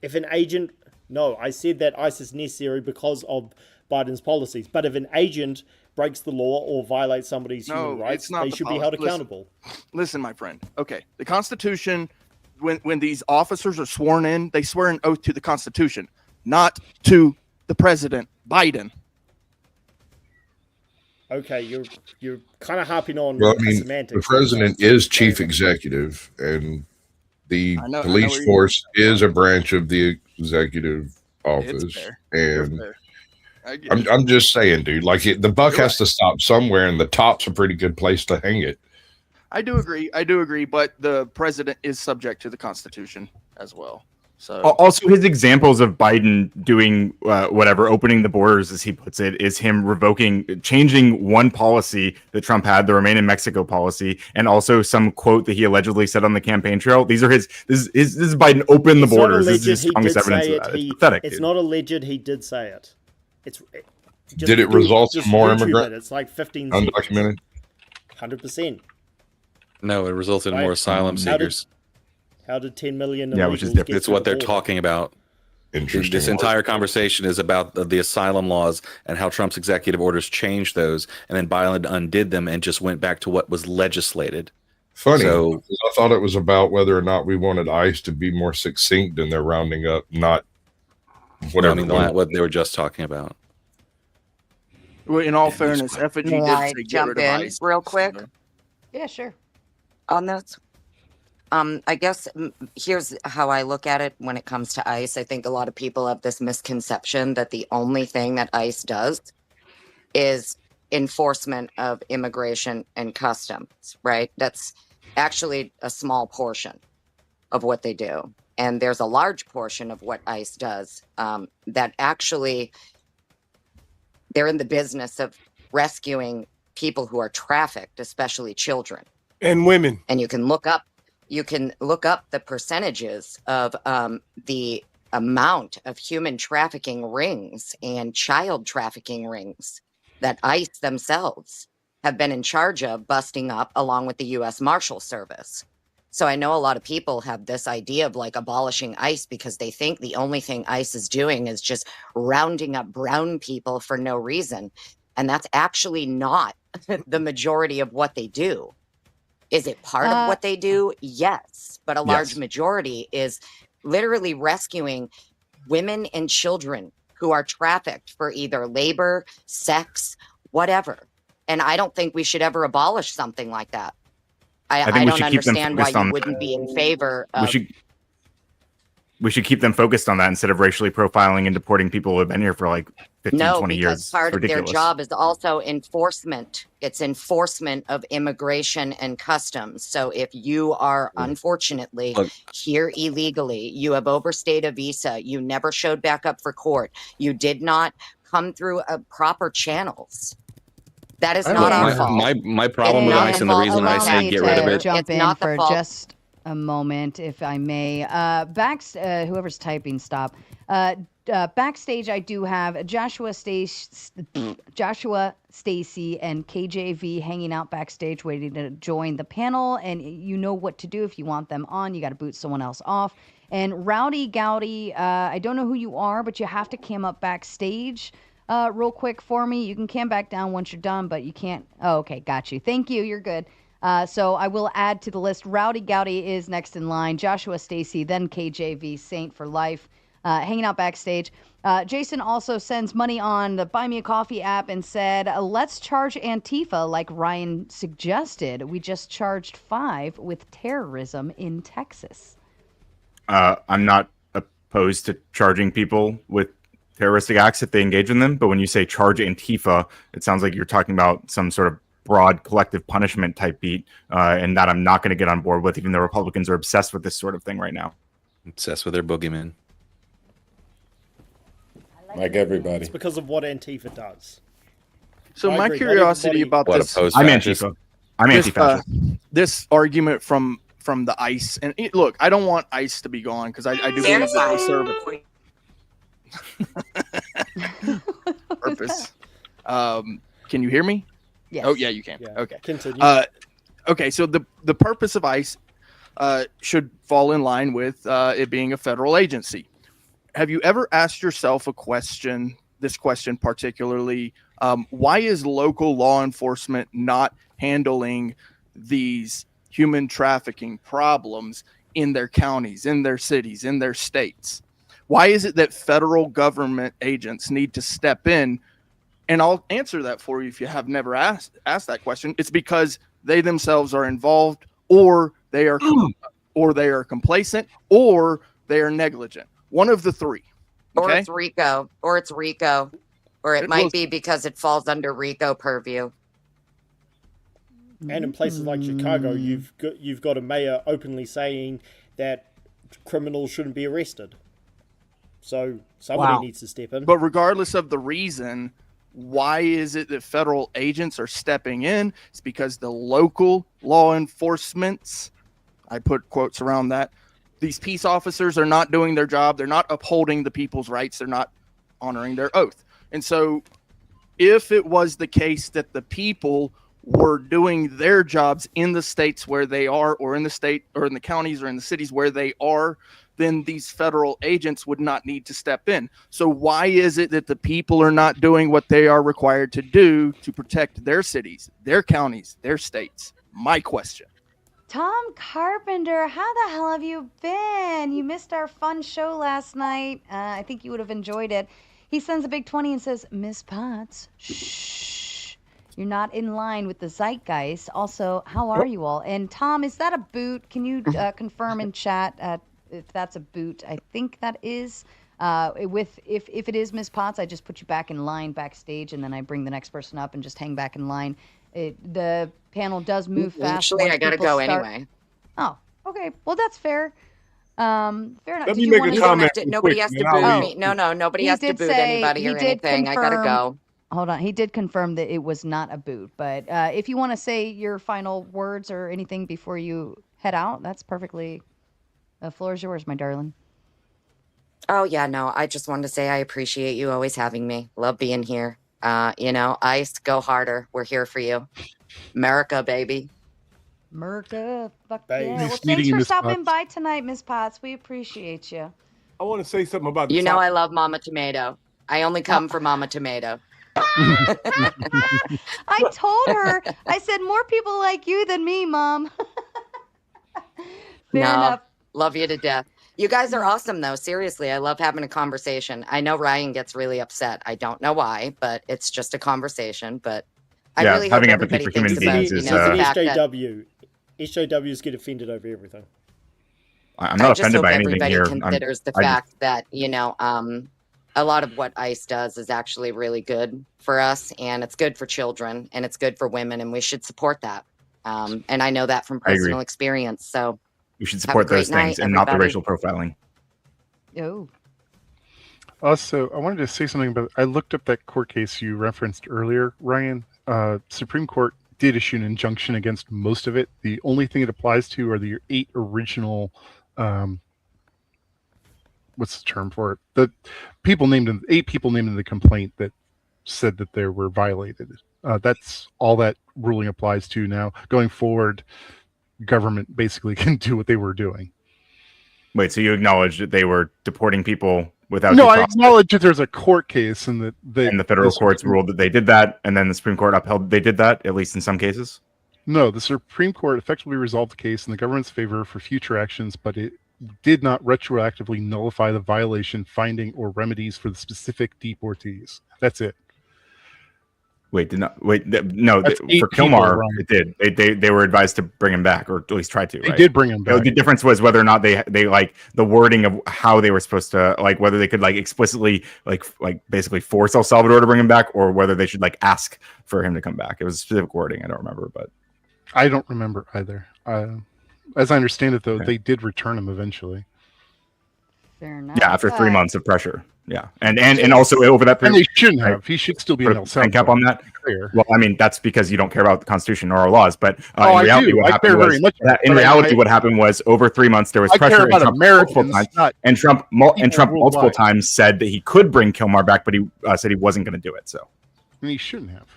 If an agent, no, I said that ICE is necessary because of Biden's policies. But if an agent breaks the law or violates somebody's No, human rights, it's not they the should be policy. held Listen. accountable. Listen, my friend. Okay, the Constitution. When these officers are sworn in, they swear an oath to the Constitution, not to the president, Biden. Okay, you're kind of harping on Well, I mean, semantics. the president is chief executive, and the I know police where you're force is a branch of the executive office. It's fair. It's And fair. I get it. I'm just saying, dude, like the buck You're has to stop somewhere, and the top's a pretty good place to hang it. I do agree, but the president is subject to the Constitution as well. So Also, his examples of Biden doing whatever, opening the borders, as he puts it, is him changing one policy that Trump had, the Remain in Mexico policy, and also some quote that he allegedly said on the campaign trail. These are this is Biden open the It's not borders. This is alleged his he strongest did evidence say of that. it. It's pathetic. It's dude. not alleged he did say it. Did it result in more YouTube immigrant- it. It's like 15 Undocumented. 100%. No, it resulted in Right. more asylum How did- seekers. How did 10 million Yeah, which is illegals different. get It's through what the they're border? talking about. Interesting. This entire conversation is about the asylum laws and how Trump's executive orders changed those, and then Biden undid them and just went back to what was legislated. Funny. So- because I thought it was about whether or not we wanted ICE to be more succinct in their rounding up, not whatever. I mean, what they were just talking about. well, in all fairness, Effigy May did I say get jump rid of in ICE. real quick? Yeah, sure. On this. I guess here's how I look at it when it comes to ICE. I think a lot of people have this misconception that the only thing that ICE does is enforcement of immigration and customs, right? That's actually a small portion of what they do. And there's a large portion of what ICE does that actually they're in the business of rescuing people who are trafficked, especially children. And women. And you can look up the percentages of the amount of human trafficking rings and child trafficking rings that ICE themselves have been in charge of busting up, along with the U.S. Marshal Service. So I know a lot of people have this idea of like abolishing ICE because they think the only thing ICE is doing is just rounding up brown people for no reason. And that's actually not the majority of what they do. Is it part of what they do? Yes. But a large Yes. majority is literally rescuing women and children who are trafficked for either labor, sex, whatever. And I don't think we should ever abolish something like that. think I we don't should keep them understand why focused on you that. wouldn't be in favor We of. should we should keep them focused on that instead of racially profiling and deporting people who have been here for like 15, No, 20 because years. part It's of their ridiculous. job is also enforcement. It's enforcement of immigration and customs. So if you are unfortunately Look. here illegally, you have overstayed a visa, you never showed back up for court, you did not come through proper channels. That is I not don't our know. fault. My problem with not ICE the and the fault reason of I the say me get rid of to it. jump It's in not the for fault. just a moment, if I may. Whoever's typing, stop. Backstage, I do have Joshua Stacy, and KJV hanging out backstage, waiting to join the panel. And you know what to do if you want them on. You got to boot someone else off. And Rowdy Gowdy, I don't know who you are, but you have to cam up backstage real quick for me. You can cam back down once you're done, but you can't. Oh, okay, got you. Thank you. You're good. So I will add to the list. Rowdy Gowdy is next in line. Joshua Stacy, then KJV, Saint for life, hanging out backstage. Jason also sends money on the Buy Me a Coffee app and said, let's charge Antifa like Ryan suggested. We just charged 5 with terrorism in Texas. I'm not opposed to charging people with terroristic acts if they engage in them. But when you say charge Antifa, it sounds like you're talking about some sort of broad collective punishment type beat, and that I'm not going to get on board with, even though Republicans are obsessed with this sort of thing right now. Obsessed with their boogeyman. Like everybody. It's because of what Antifa does. So I my agree. Not curiosity everybody- about What this, opposed I'm fascist? Antifa. I'm this, anti-fascist. this argument from the ICE, and look, I don't want ICE to be gone because I do believe that they serve a purpose. Can you hear me? Yes. Oh yeah, you can. Yeah. Okay. Continue. Okay, so the purpose of ICE should fall in line with it being a federal agency. Have you ever asked yourself this question particularly, why is local law enforcement not handling these human trafficking problems in their counties, in their cities, in their states? Why is it that federal government agents need to step in? And I'll answer that for you if you have never asked that question. It's because they themselves are involved, or they are complacent, or they are negligent. One of the three. Or Okay? it's RICO, or it It might was- be because it falls under RICO purview. And in places like Chicago, you've got a mayor openly saying that criminals shouldn't be arrested. So somebody Wow. needs to step in. But regardless of the reason, why is it that federal agents are stepping in? It's because the local law enforcements, I put quotes around that, these peace officers are not doing their job. They're not upholding the people's rights. They're not honoring their oath. And so if it was the case that the people were doing their jobs in the states where they are, or in the state or in the counties or in the cities where they are, then these federal agents would not need to step in. So why is it that the people are not doing what they are required to do to protect their cities, their counties, their states? My question. Tom Carpenter, how the hell have you been? You missed our fun show last night. I think you would have enjoyed it. He sends a big 20 and says, Miss Potts, shh. You're not in line with the zeitgeist. Also, how are you all? And Tom, is that a boot? Can you confirm in chat if that's a boot? I think that is. If it is Miss Potts, I just put you back in line backstage, and then I bring the next person up and just hang back in line. The panel does move fast. Actually, once I gotta people go start- anyway. Oh, okay. Well, that's fair. Fair enough. Let Did me you make want a to- comment. Nobody quick, has to and then I'll boot leave. me. No, nobody He has to did boot say- anybody or he did anything. I gotta confirm- go. Hold on. He did confirm that it was not a boot. But if you want to say your final words or anything before you head out, that's perfectly. The floor is yours, my darling. Oh yeah, no. I just wanted to say I appreciate you always having me. Love being here. ICE, go harder. We're here for you. America, baby. Merca, fuck Babe. yeah. Nice Well, thanks meeting you, for Miss stopping Potts. by tonight, Miss Potts. We appreciate you. I want to say something about the You know top- I love Mama Tomato. I only come for Mama Tomato. I told her, I said, more people like you than me, Mom. Fair No. enough. Love you to death. You guys are awesome, though. Seriously, I love having a conversation. I know Ryan gets really upset. I don't know why, but it's just a conversation. But I Yeah, really hope having empathy everybody for human thinks about beings you is, know, He's the an fact that SJW. SJWs get offended over everything. I'm not I just offended hope by anything everybody here. considers the fact that, a lot of what ICE does is actually really good for us, and it's good for children, and it's good for women, and we should support that. And I know that from I agree. personal experience. So We should have a support great those things night, and not the everybody. racial profiling. Oh, Also, I wanted to say something about. I looked up that court case you referenced earlier, Ryan. Supreme Court did issue an injunction against most of it. The only thing it applies to are the 8 original. What's the term for it? The people named in 8 people named in the complaint that said that they were violated. That's all that ruling applies to now. Going forward, government basically can do what they were doing. Wait, so you acknowledge that they were deporting people without No, due I process, acknowledge that there's a court case and that and the federal courts ruled that they did that, and then the Supreme Court upheld they did that, at least in some cases? No, the Supreme Court effectively resolved the case in the government's favor for future actions, but it did not retroactively nullify the violation finding or remedies for the specific deportees. That's it. No, That's 8 for people, Kilmar, Ryan. it did. They were advised to bring him back, or at least try to. They Right? did bring him back. The difference was whether or not they like the wording of how they were supposed to, like, whether they could like explicitly like basically force El Salvador to bring him back, or whether they should like ask for him to come back. It was specific wording. I don't remember, but I don't remember either. As I understand it, though, Okay. they did return him eventually. fair enough. yeah, after 3 months of pressure. Yeah, and also over that And period. they shouldn't Right. have. He should still be in Put El a Salvador. cap on that. Clear. Well, I mean, that's because you don't care about the Constitution or our laws. But Oh, I in reality, do. what I happened care was very much that in but reality, I- what happened was over 3 months there was I pressure. care about and Trump multiple Americans, times- not and Trump people multiple worldwide. times said that he could bring Kilmar back, but he said he wasn't going to do it. So and he shouldn't have.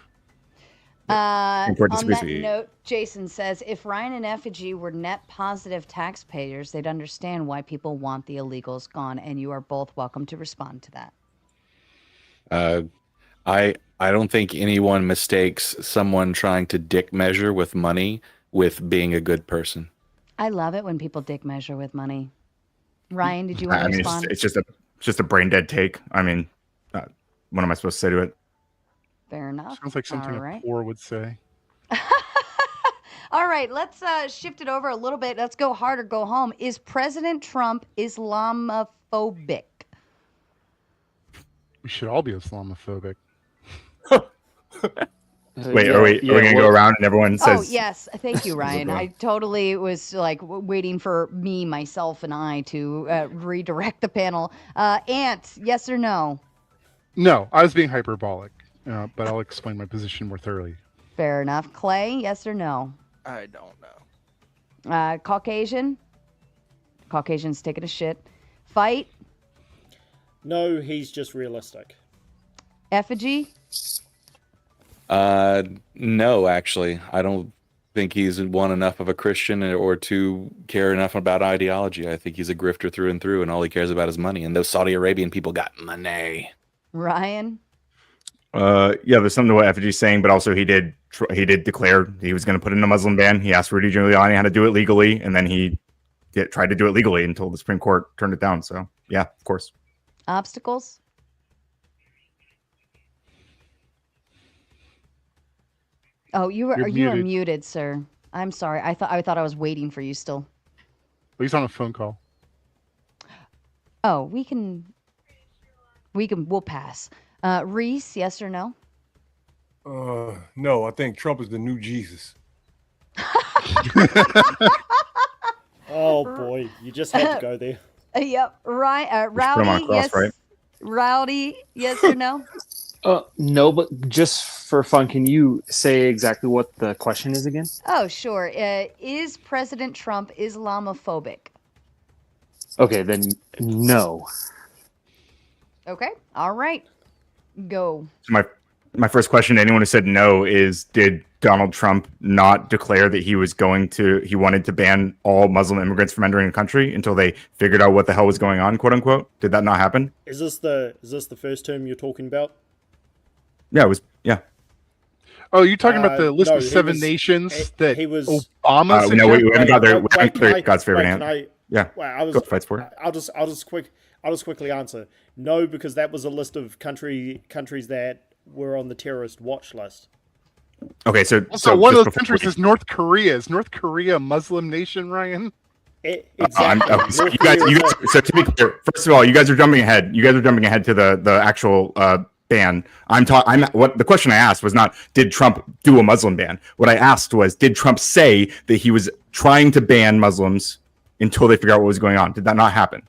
Supreme Court On disagrees that with you. note, Jason says if Ryan and Effigy were net positive taxpayers, they'd understand why people want the illegals gone, and you are both welcome to respond to that. I don't think anyone mistakes someone trying to dick measure with money with being a good person. I love it when people dick measure with money. Ryan, did you want I to mean, respond? it's just a brain dead take. I mean, what am I supposed to say to it? Fair enough. Sounds like something All right. a poor would say. All right, let's shift it over a little bit. Let's go hard or go home. Is President Trump Islamophobic? We should all be Islamophobic. Wait, are we going to go around and everyone says? Oh, yes. Thank you, Ryan. I totally was like waiting for myself, and I to redirect the panel. Ant, yes or no? No, I was being hyperbolic, but I'll explain my position more thoroughly. Fair enough. Clay, yes or no? I don't know. Caucasian? Caucasian's taking a shit. Fight? No, he's just realistic. Effigy? No, actually, I don't think he's one enough of a Christian or to care enough about ideology. I think he's a grifter through and through, and all he cares about is money. And those Saudi Arabian people got money. Ryan? Yeah, there's something to what Effigy's saying, but also he did declare he was going to put in a Muslim ban. He asked Rudy Giuliani how to do it legally, and then he tried to do it legally until the Supreme Court turned it down. So yeah, of course. Obstacles? Oh, you are You're muted, sir. I'm sorry. I thought I was waiting for you still. But he's on a phone call. Oh, we'll pass. Reese, yes or no? No, I think Trump is the new Jesus. Oh boy, you just had to go there. Yep. Right. put 'em on Rowdy, a cross, yes. right? Rowdy, yes or no? No, but just for fun, can you say exactly what the question is again? Oh, sure. Is President Trump Islamophobic? Okay, then no. Okay. All right. Go. So my first question to anyone who said no is: did Donald Trump not declare that he wanted to ban all Muslim immigrants from entering the country until they figured out what the hell was going on, quote unquote? Did that not happen? Is this the first term you're talking about? Yeah, it was. Yeah. Oh, you're talking about the list no, of he 7 was- nations that he was- Obama No, we suggested? haven't got there. We haven't Wait, cleared God's favorite wait, hand. can I- Yeah. Well, Go fight for it. I'll just quickly answer. No, because that was a list of countries that were on the terrorist watch list. Okay, so Also, one of just those before countries we- is North Korea. Is North Korea a Muslim nation, Ryan? Exactly. So you guys. So to be clear, first of all, you guys are jumping ahead. You guys are jumping ahead to the actual ban. What the question I asked was not did Trump do a Muslim ban. What I asked was did Trump say that he was trying to ban Muslims until they figure out what was going on? Did that not happen?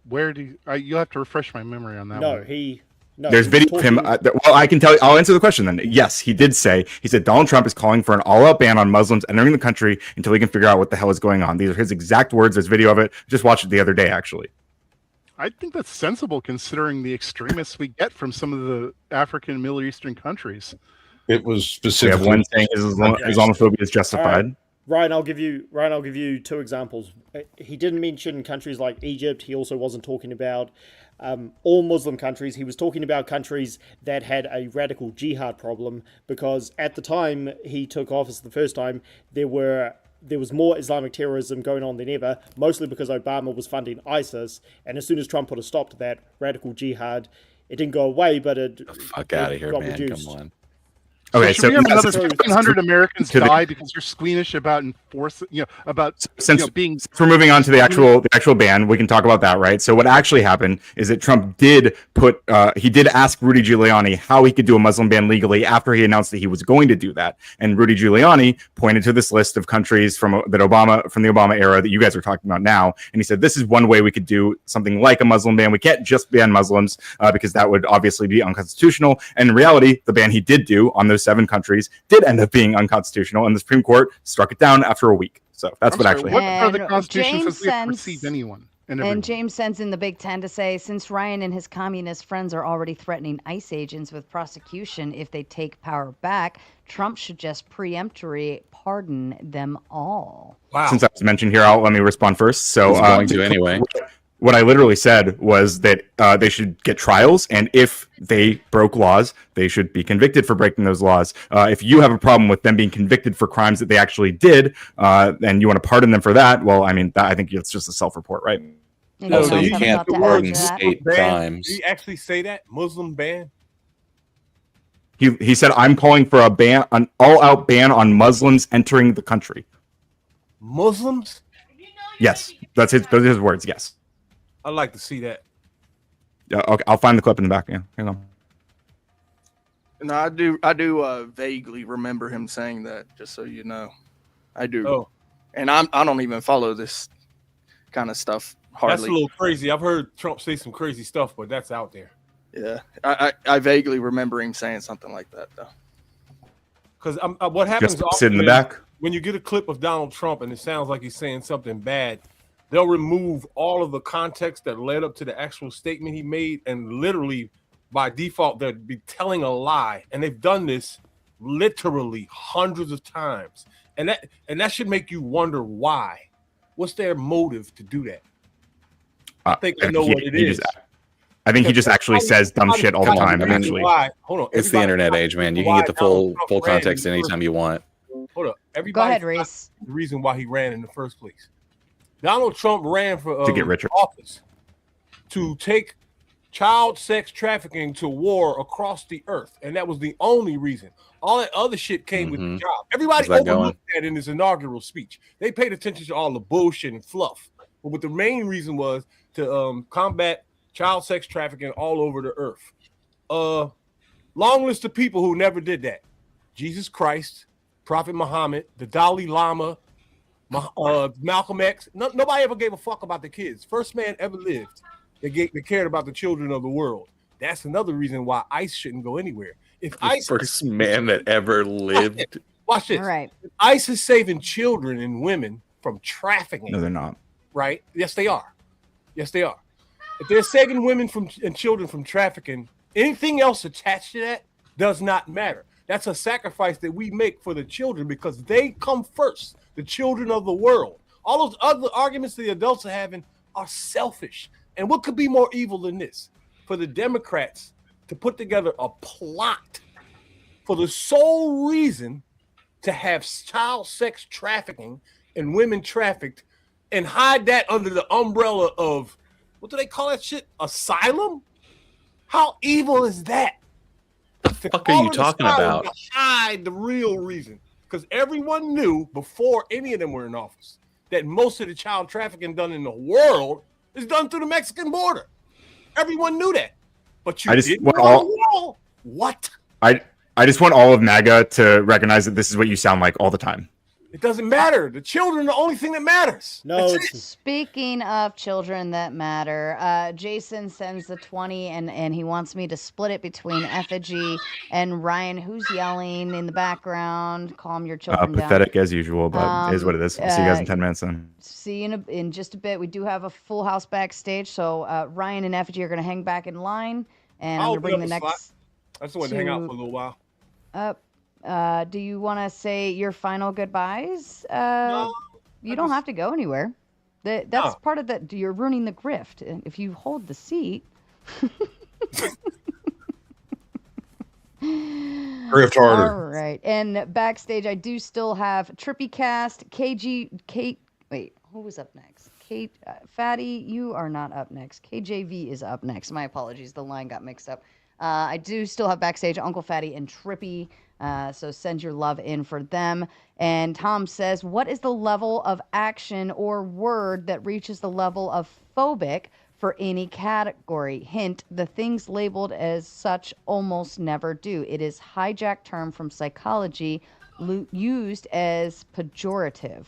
Where do you'll have to refresh my memory on that one. There's video of him. Well, I can tell you. I'll answer the question then. Yes, he did say. He said Donald Trump is calling for an all-out ban on Muslims entering the country until he can figure out what the hell is going on. These are his exact words. There's video of it. Just watched it the other day, actually. I think that's sensible considering the extremists we get from some of the African and Middle Eastern countries. It was We specifically have one saying Islamophobia is justified. Ryan, I'll give you two examples. He didn't mention countries like Egypt. He also wasn't talking about all Muslim countries. He was talking about countries that had a radical jihad problem, because at the time he took office the first time, there was more Islamic terrorism going on than ever, mostly because Obama was funding ISIS. And as soon as Trump put a stop to that radical jihad, it didn't go away, but it Fuck out of here, got man! reduced. Come on. Okay, so we have another 1,500 Americans die because you're squeamish about enforcing, being. Since we're moving on to the actual ban, we can talk about that, right? So what actually happened is that Trump did ask Rudy Giuliani how he could do a Muslim ban legally after he announced that he was going to do that, and Rudy Giuliani pointed to this list of countries from the Obama era that you guys are talking about now, and he said this is one way we could do something like a Muslim ban. We can't just ban Muslims because that would obviously be unconstitutional. And in reality, the ban he did do on those 7 countries did end up being unconstitutional, and the Supreme Court struck it down after a week. So that's what actually happened. What part of the Constitution says we have to receive anyone? And James sends in the Big Ten to say, since Ryan and his communist friends are already threatening ICE agents with prosecution if they take power back, Trump should just preemptory pardon them all. Wow. Since I was mentioned here, let me respond first. So he's going to anyway. What I literally said was that they should get trials, and if they broke laws, they should be convicted for breaking those laws. If you have a problem with them being convicted for crimes that they actually did, and you want to pardon them for that, well, I mean, I think it's just a self-report, right? Also, you can't pardon state crimes. Did he actually say that? Muslim ban? He said, I'm calling for an all-out ban on Muslims entering the country. Muslims? Yes, those are his words, yes. I'd like to see that. Okay, I'll find the clip in the back. Yeah, hang on. No, I do vaguely remember him saying that, just so you know. I do. Oh. And I don't even follow this kind of stuff hardly. That's a little crazy. I've heard Trump say some crazy stuff, but that's out there. Yeah. I vaguely remember him saying something like that, though. Because what happens just sit in the back when you get a clip of Donald Trump and it sounds like he's saying something bad, they'll remove all of the context that led up to the actual statement he made, and literally by default they'd be telling a lie. And they've done this literally hundreds of times, and that should make you wonder why. What's their motive to do that? I think I know what it is. I think he just actually says dumb shit all the time. Eventually, hold on. It's the internet age, man. You can get the full context anytime you want. Hold up. Go ahead, Reese. The reason why he ran in the first place. Donald Trump ran for to get richer, office to take child sex trafficking to war across the earth, and that was the only reason. All that other shit came with the job. Everybody overlooked that in his inaugural speech. They paid attention to all the bullshit and fluff, but what the main reason was to combat child sex trafficking all over the earth. Long list of people who never did that: Jesus Christ, Prophet Muhammad, the Dalai Lama, Malcolm X. Nobody ever gave a fuck about the kids. First man ever lived that cared about the children of the world. That's another reason why ICE shouldn't go anywhere. If ICE, first man that ever lived. Watch this. All right. If ICE is saving children and women from trafficking. No, they're not. Right? Yes, they are. Yes, they are. If they're saving women and children from trafficking, anything else attached to that does not matter. That's a sacrifice that we make for the children because they come first, the children of the world. All those other arguments the adults are having are selfish. And what could be more evil than this? For the Democrats to put together a plot for the sole reason to have child sex trafficking and women trafficked and hide that under the umbrella of, what do they call that shit? Asylum? How evil is that? What the fuck are you talking about? Hide the real reason. Because everyone knew before any of them were in office that most of the child trafficking done in the world is done through the Mexican border. Everyone knew that. But you I just didn't want know all- the wall. What? I just want all of MAGA to recognize that this is what you sound like all the time. It doesn't matter. The children are the only thing that matters. No, That's it. Speaking of children that matter, Jason sends the 20 and he wants me to split it between Effigy and Ryan. Who's yelling in the background? Calm your children down. Pathetic as usual, but it is what it is. I'll see you guys in 10 minutes then. See you in just a bit. We do have a full house backstage, so Ryan and Effigy are going to hang back in line, and I'm I'll going to bring be the up a spot. next I just want to hang out to- for a little while. up. Do you want to say your final goodbyes? No, You I don't just- have to go anywhere. That's No. part of that. You're ruining the grift. And if you hold the seat. Grift harder. All right. And backstage, I do still have Trippy Cast, Kate. Wait, who was up next? Kate, Fatty, you are not up next. KJV is up next. My apologies. The line got mixed up. I do still have backstage Uncle Fatty and Trippy. So send your love in for them. And Tom says, what is the level of action or word that reaches the level of phobic for any category? Hint, the things labeled as such almost never do. It is hijacked term from psychology used as pejorative.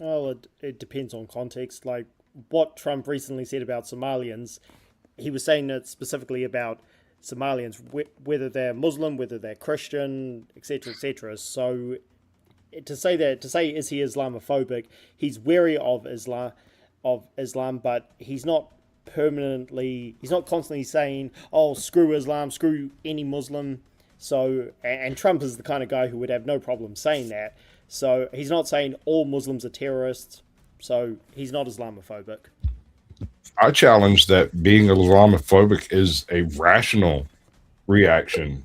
Well, it depends on context. Like what Trump recently said about Somalians, he was saying it specifically about Somalians, whether they're Muslim, whether they're Christian, etc., etc. So to say is he Islamophobic? He's wary of Islam, but he's not constantly saying, "Oh, screw Islam, screw any Muslim." So, and Trump is the kind of guy who would have no problem saying that. So he's not saying all Muslims are terrorists. So he's not Islamophobic. I challenge that being Islamophobic is a rational reaction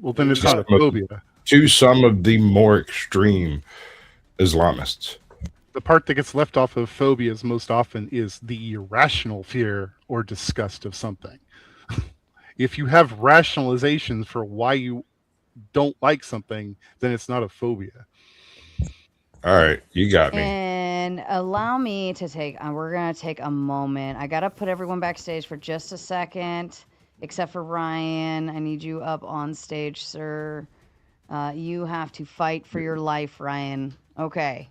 Well, then it's not a phobia. to some of the more extreme Islamists. The part that gets left off of phobias most often is the irrational fear or disgust of something. If you have rationalizations for why you don't like something, then it's not a phobia. All right, you got me. And allow me to take, we're going to take a moment. I got to put everyone backstage for just a second, except for Ryan. I need you up on stage, sir. You have to fight for your life, Ryan. Okay.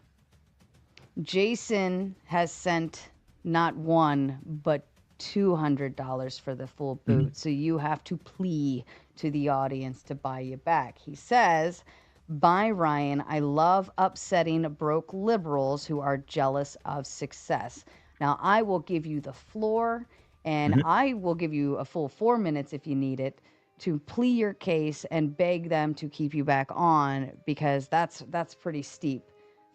Jason has sent not one, but $200 for the full boot. So you have to plea to the audience to buy you back. He says, "Bye, Ryan. I love upsetting broke liberals who are jealous of success." Now, I will give you the floor, and I will give you a full 4 minutes if you need it to plea your case and beg them to keep you back on, because that's pretty steep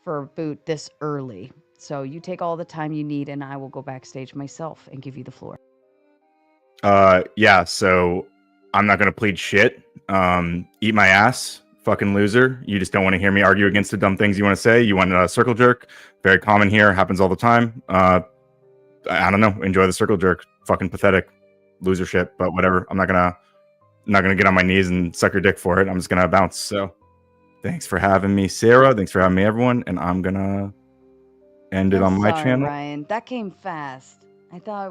for a boot this early. So you take all the time you need, and I will go backstage myself and give you the floor. Yeah, so I'm not gonna plead shit. Eat my ass, fucking loser. You just don't want to hear me argue against the dumb things you want to say. You want a circle jerk. Very common here, happens all the time. I don't know. Enjoy the circle jerk. Fucking pathetic loser shit, but whatever. I'm not gonna get on my knees and suck your dick for it. I'm just gonna bounce. So thanks for having me, Sarah. Thanks for having me, everyone. And I'm gonna end it I'm on my sorry, channel. Ryan. That came fast. I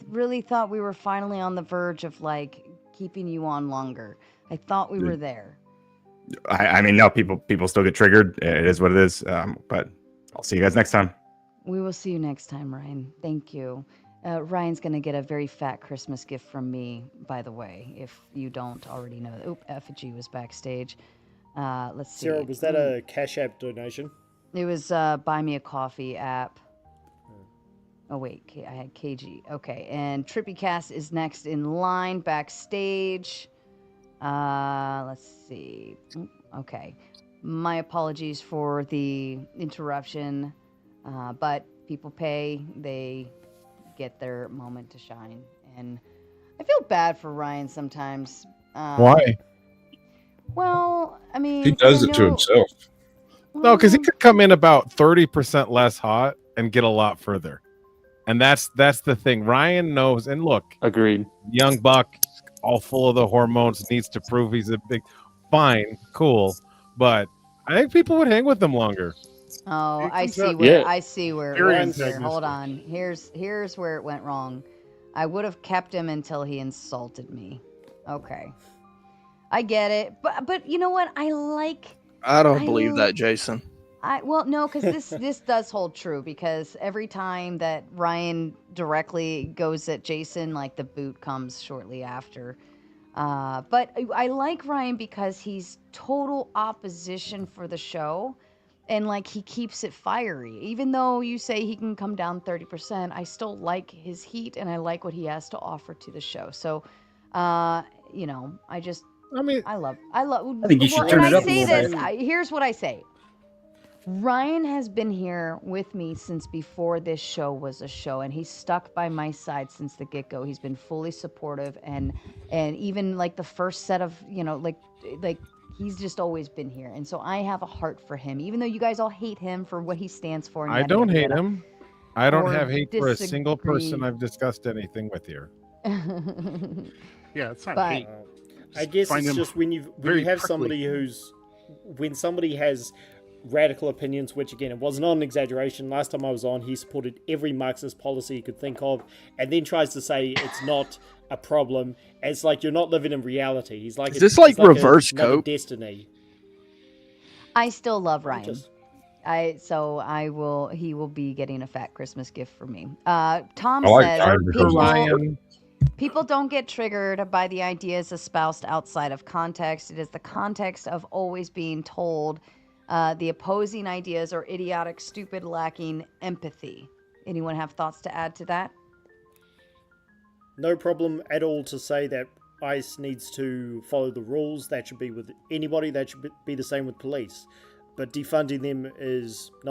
really thought we were finally on the verge of like keeping you on longer. I thought we were there. I mean, no, people still get triggered. It is what it is. But I'll see you guys next time. We will see you next time, Ryan. Thank you. Ryan's going to get a very fat Christmas gift from me, by the way, if you don't already know. Oop, Effigy was backstage. Let's see. Sarah, was that a Cash App donation? It was Buy Me a Coffee app. Oh, wait. I had KG. Okay. And Trippy Cast is next in line backstage. Let's see. Okay. My apologies for the interruption. But people pay. They get their moment to shine. And I feel bad for Ryan sometimes. Why? Well, I mean, He does it to himself. No, because he could come in about 30% less hot and get a lot further. And that's the thing. Ryan knows. And look, Agreed. young buck, all full of the hormones, needs to prove he's a big, fine, cool. but I think people would hang with them longer. Oh, It I comes see out- where Yeah. I see where it Very went here. antagonistic. Hold on. Here's where it went wrong. I would have kept him until he insulted me. Okay. I get it. But you know what? I don't I believe l- that, Jason. well no, because this does hold true, because every time that Ryan directly goes at Jason, like the boot comes shortly after. But I like Ryan because he's total opposition for the show, and like he keeps it fiery. Even though you say he can come down 30%, I still like his heat and I like what he has to offer to the show. So, you know, I mean, I love. I think you should well, turn and it I up a say little this. bit. Here's what I say. Ryan has been here with me since before this show was a show, and he's stuck by my side since the get-go. He's been fully supportive, and even like the first set of, you know, like he's just always been here. And so I have a heart for him, even though you guys all hate him for what he stands for. And I yada, don't yada, hate yada. him. I don't Or have hate for a single person disagree. I've discussed anything with here. Yeah, it's not But- hate. I guess Find it's them just when you very have prickly. somebody when somebody has radical opinions, which again, it was not an exaggeration. Last time I was on, he supported every Marxist policy he could think of, and then tries to say it's not a problem. It's like you're not living in reality. He's like, Is this like it's reverse another coke? destiny. I still love I'm Ryan. just- He will be getting a fat Christmas gift from me. Tom I like says Ryan because Ryan. people don't get triggered by the ideas espoused outside of context. It is the context of always being told the opposing ideas are idiotic, stupid, lacking empathy. Anyone have thoughts to add to that? No problem at all to say that ICE needs to follow the rules. That should be with anybody. That should be the same with police. But defunding them is not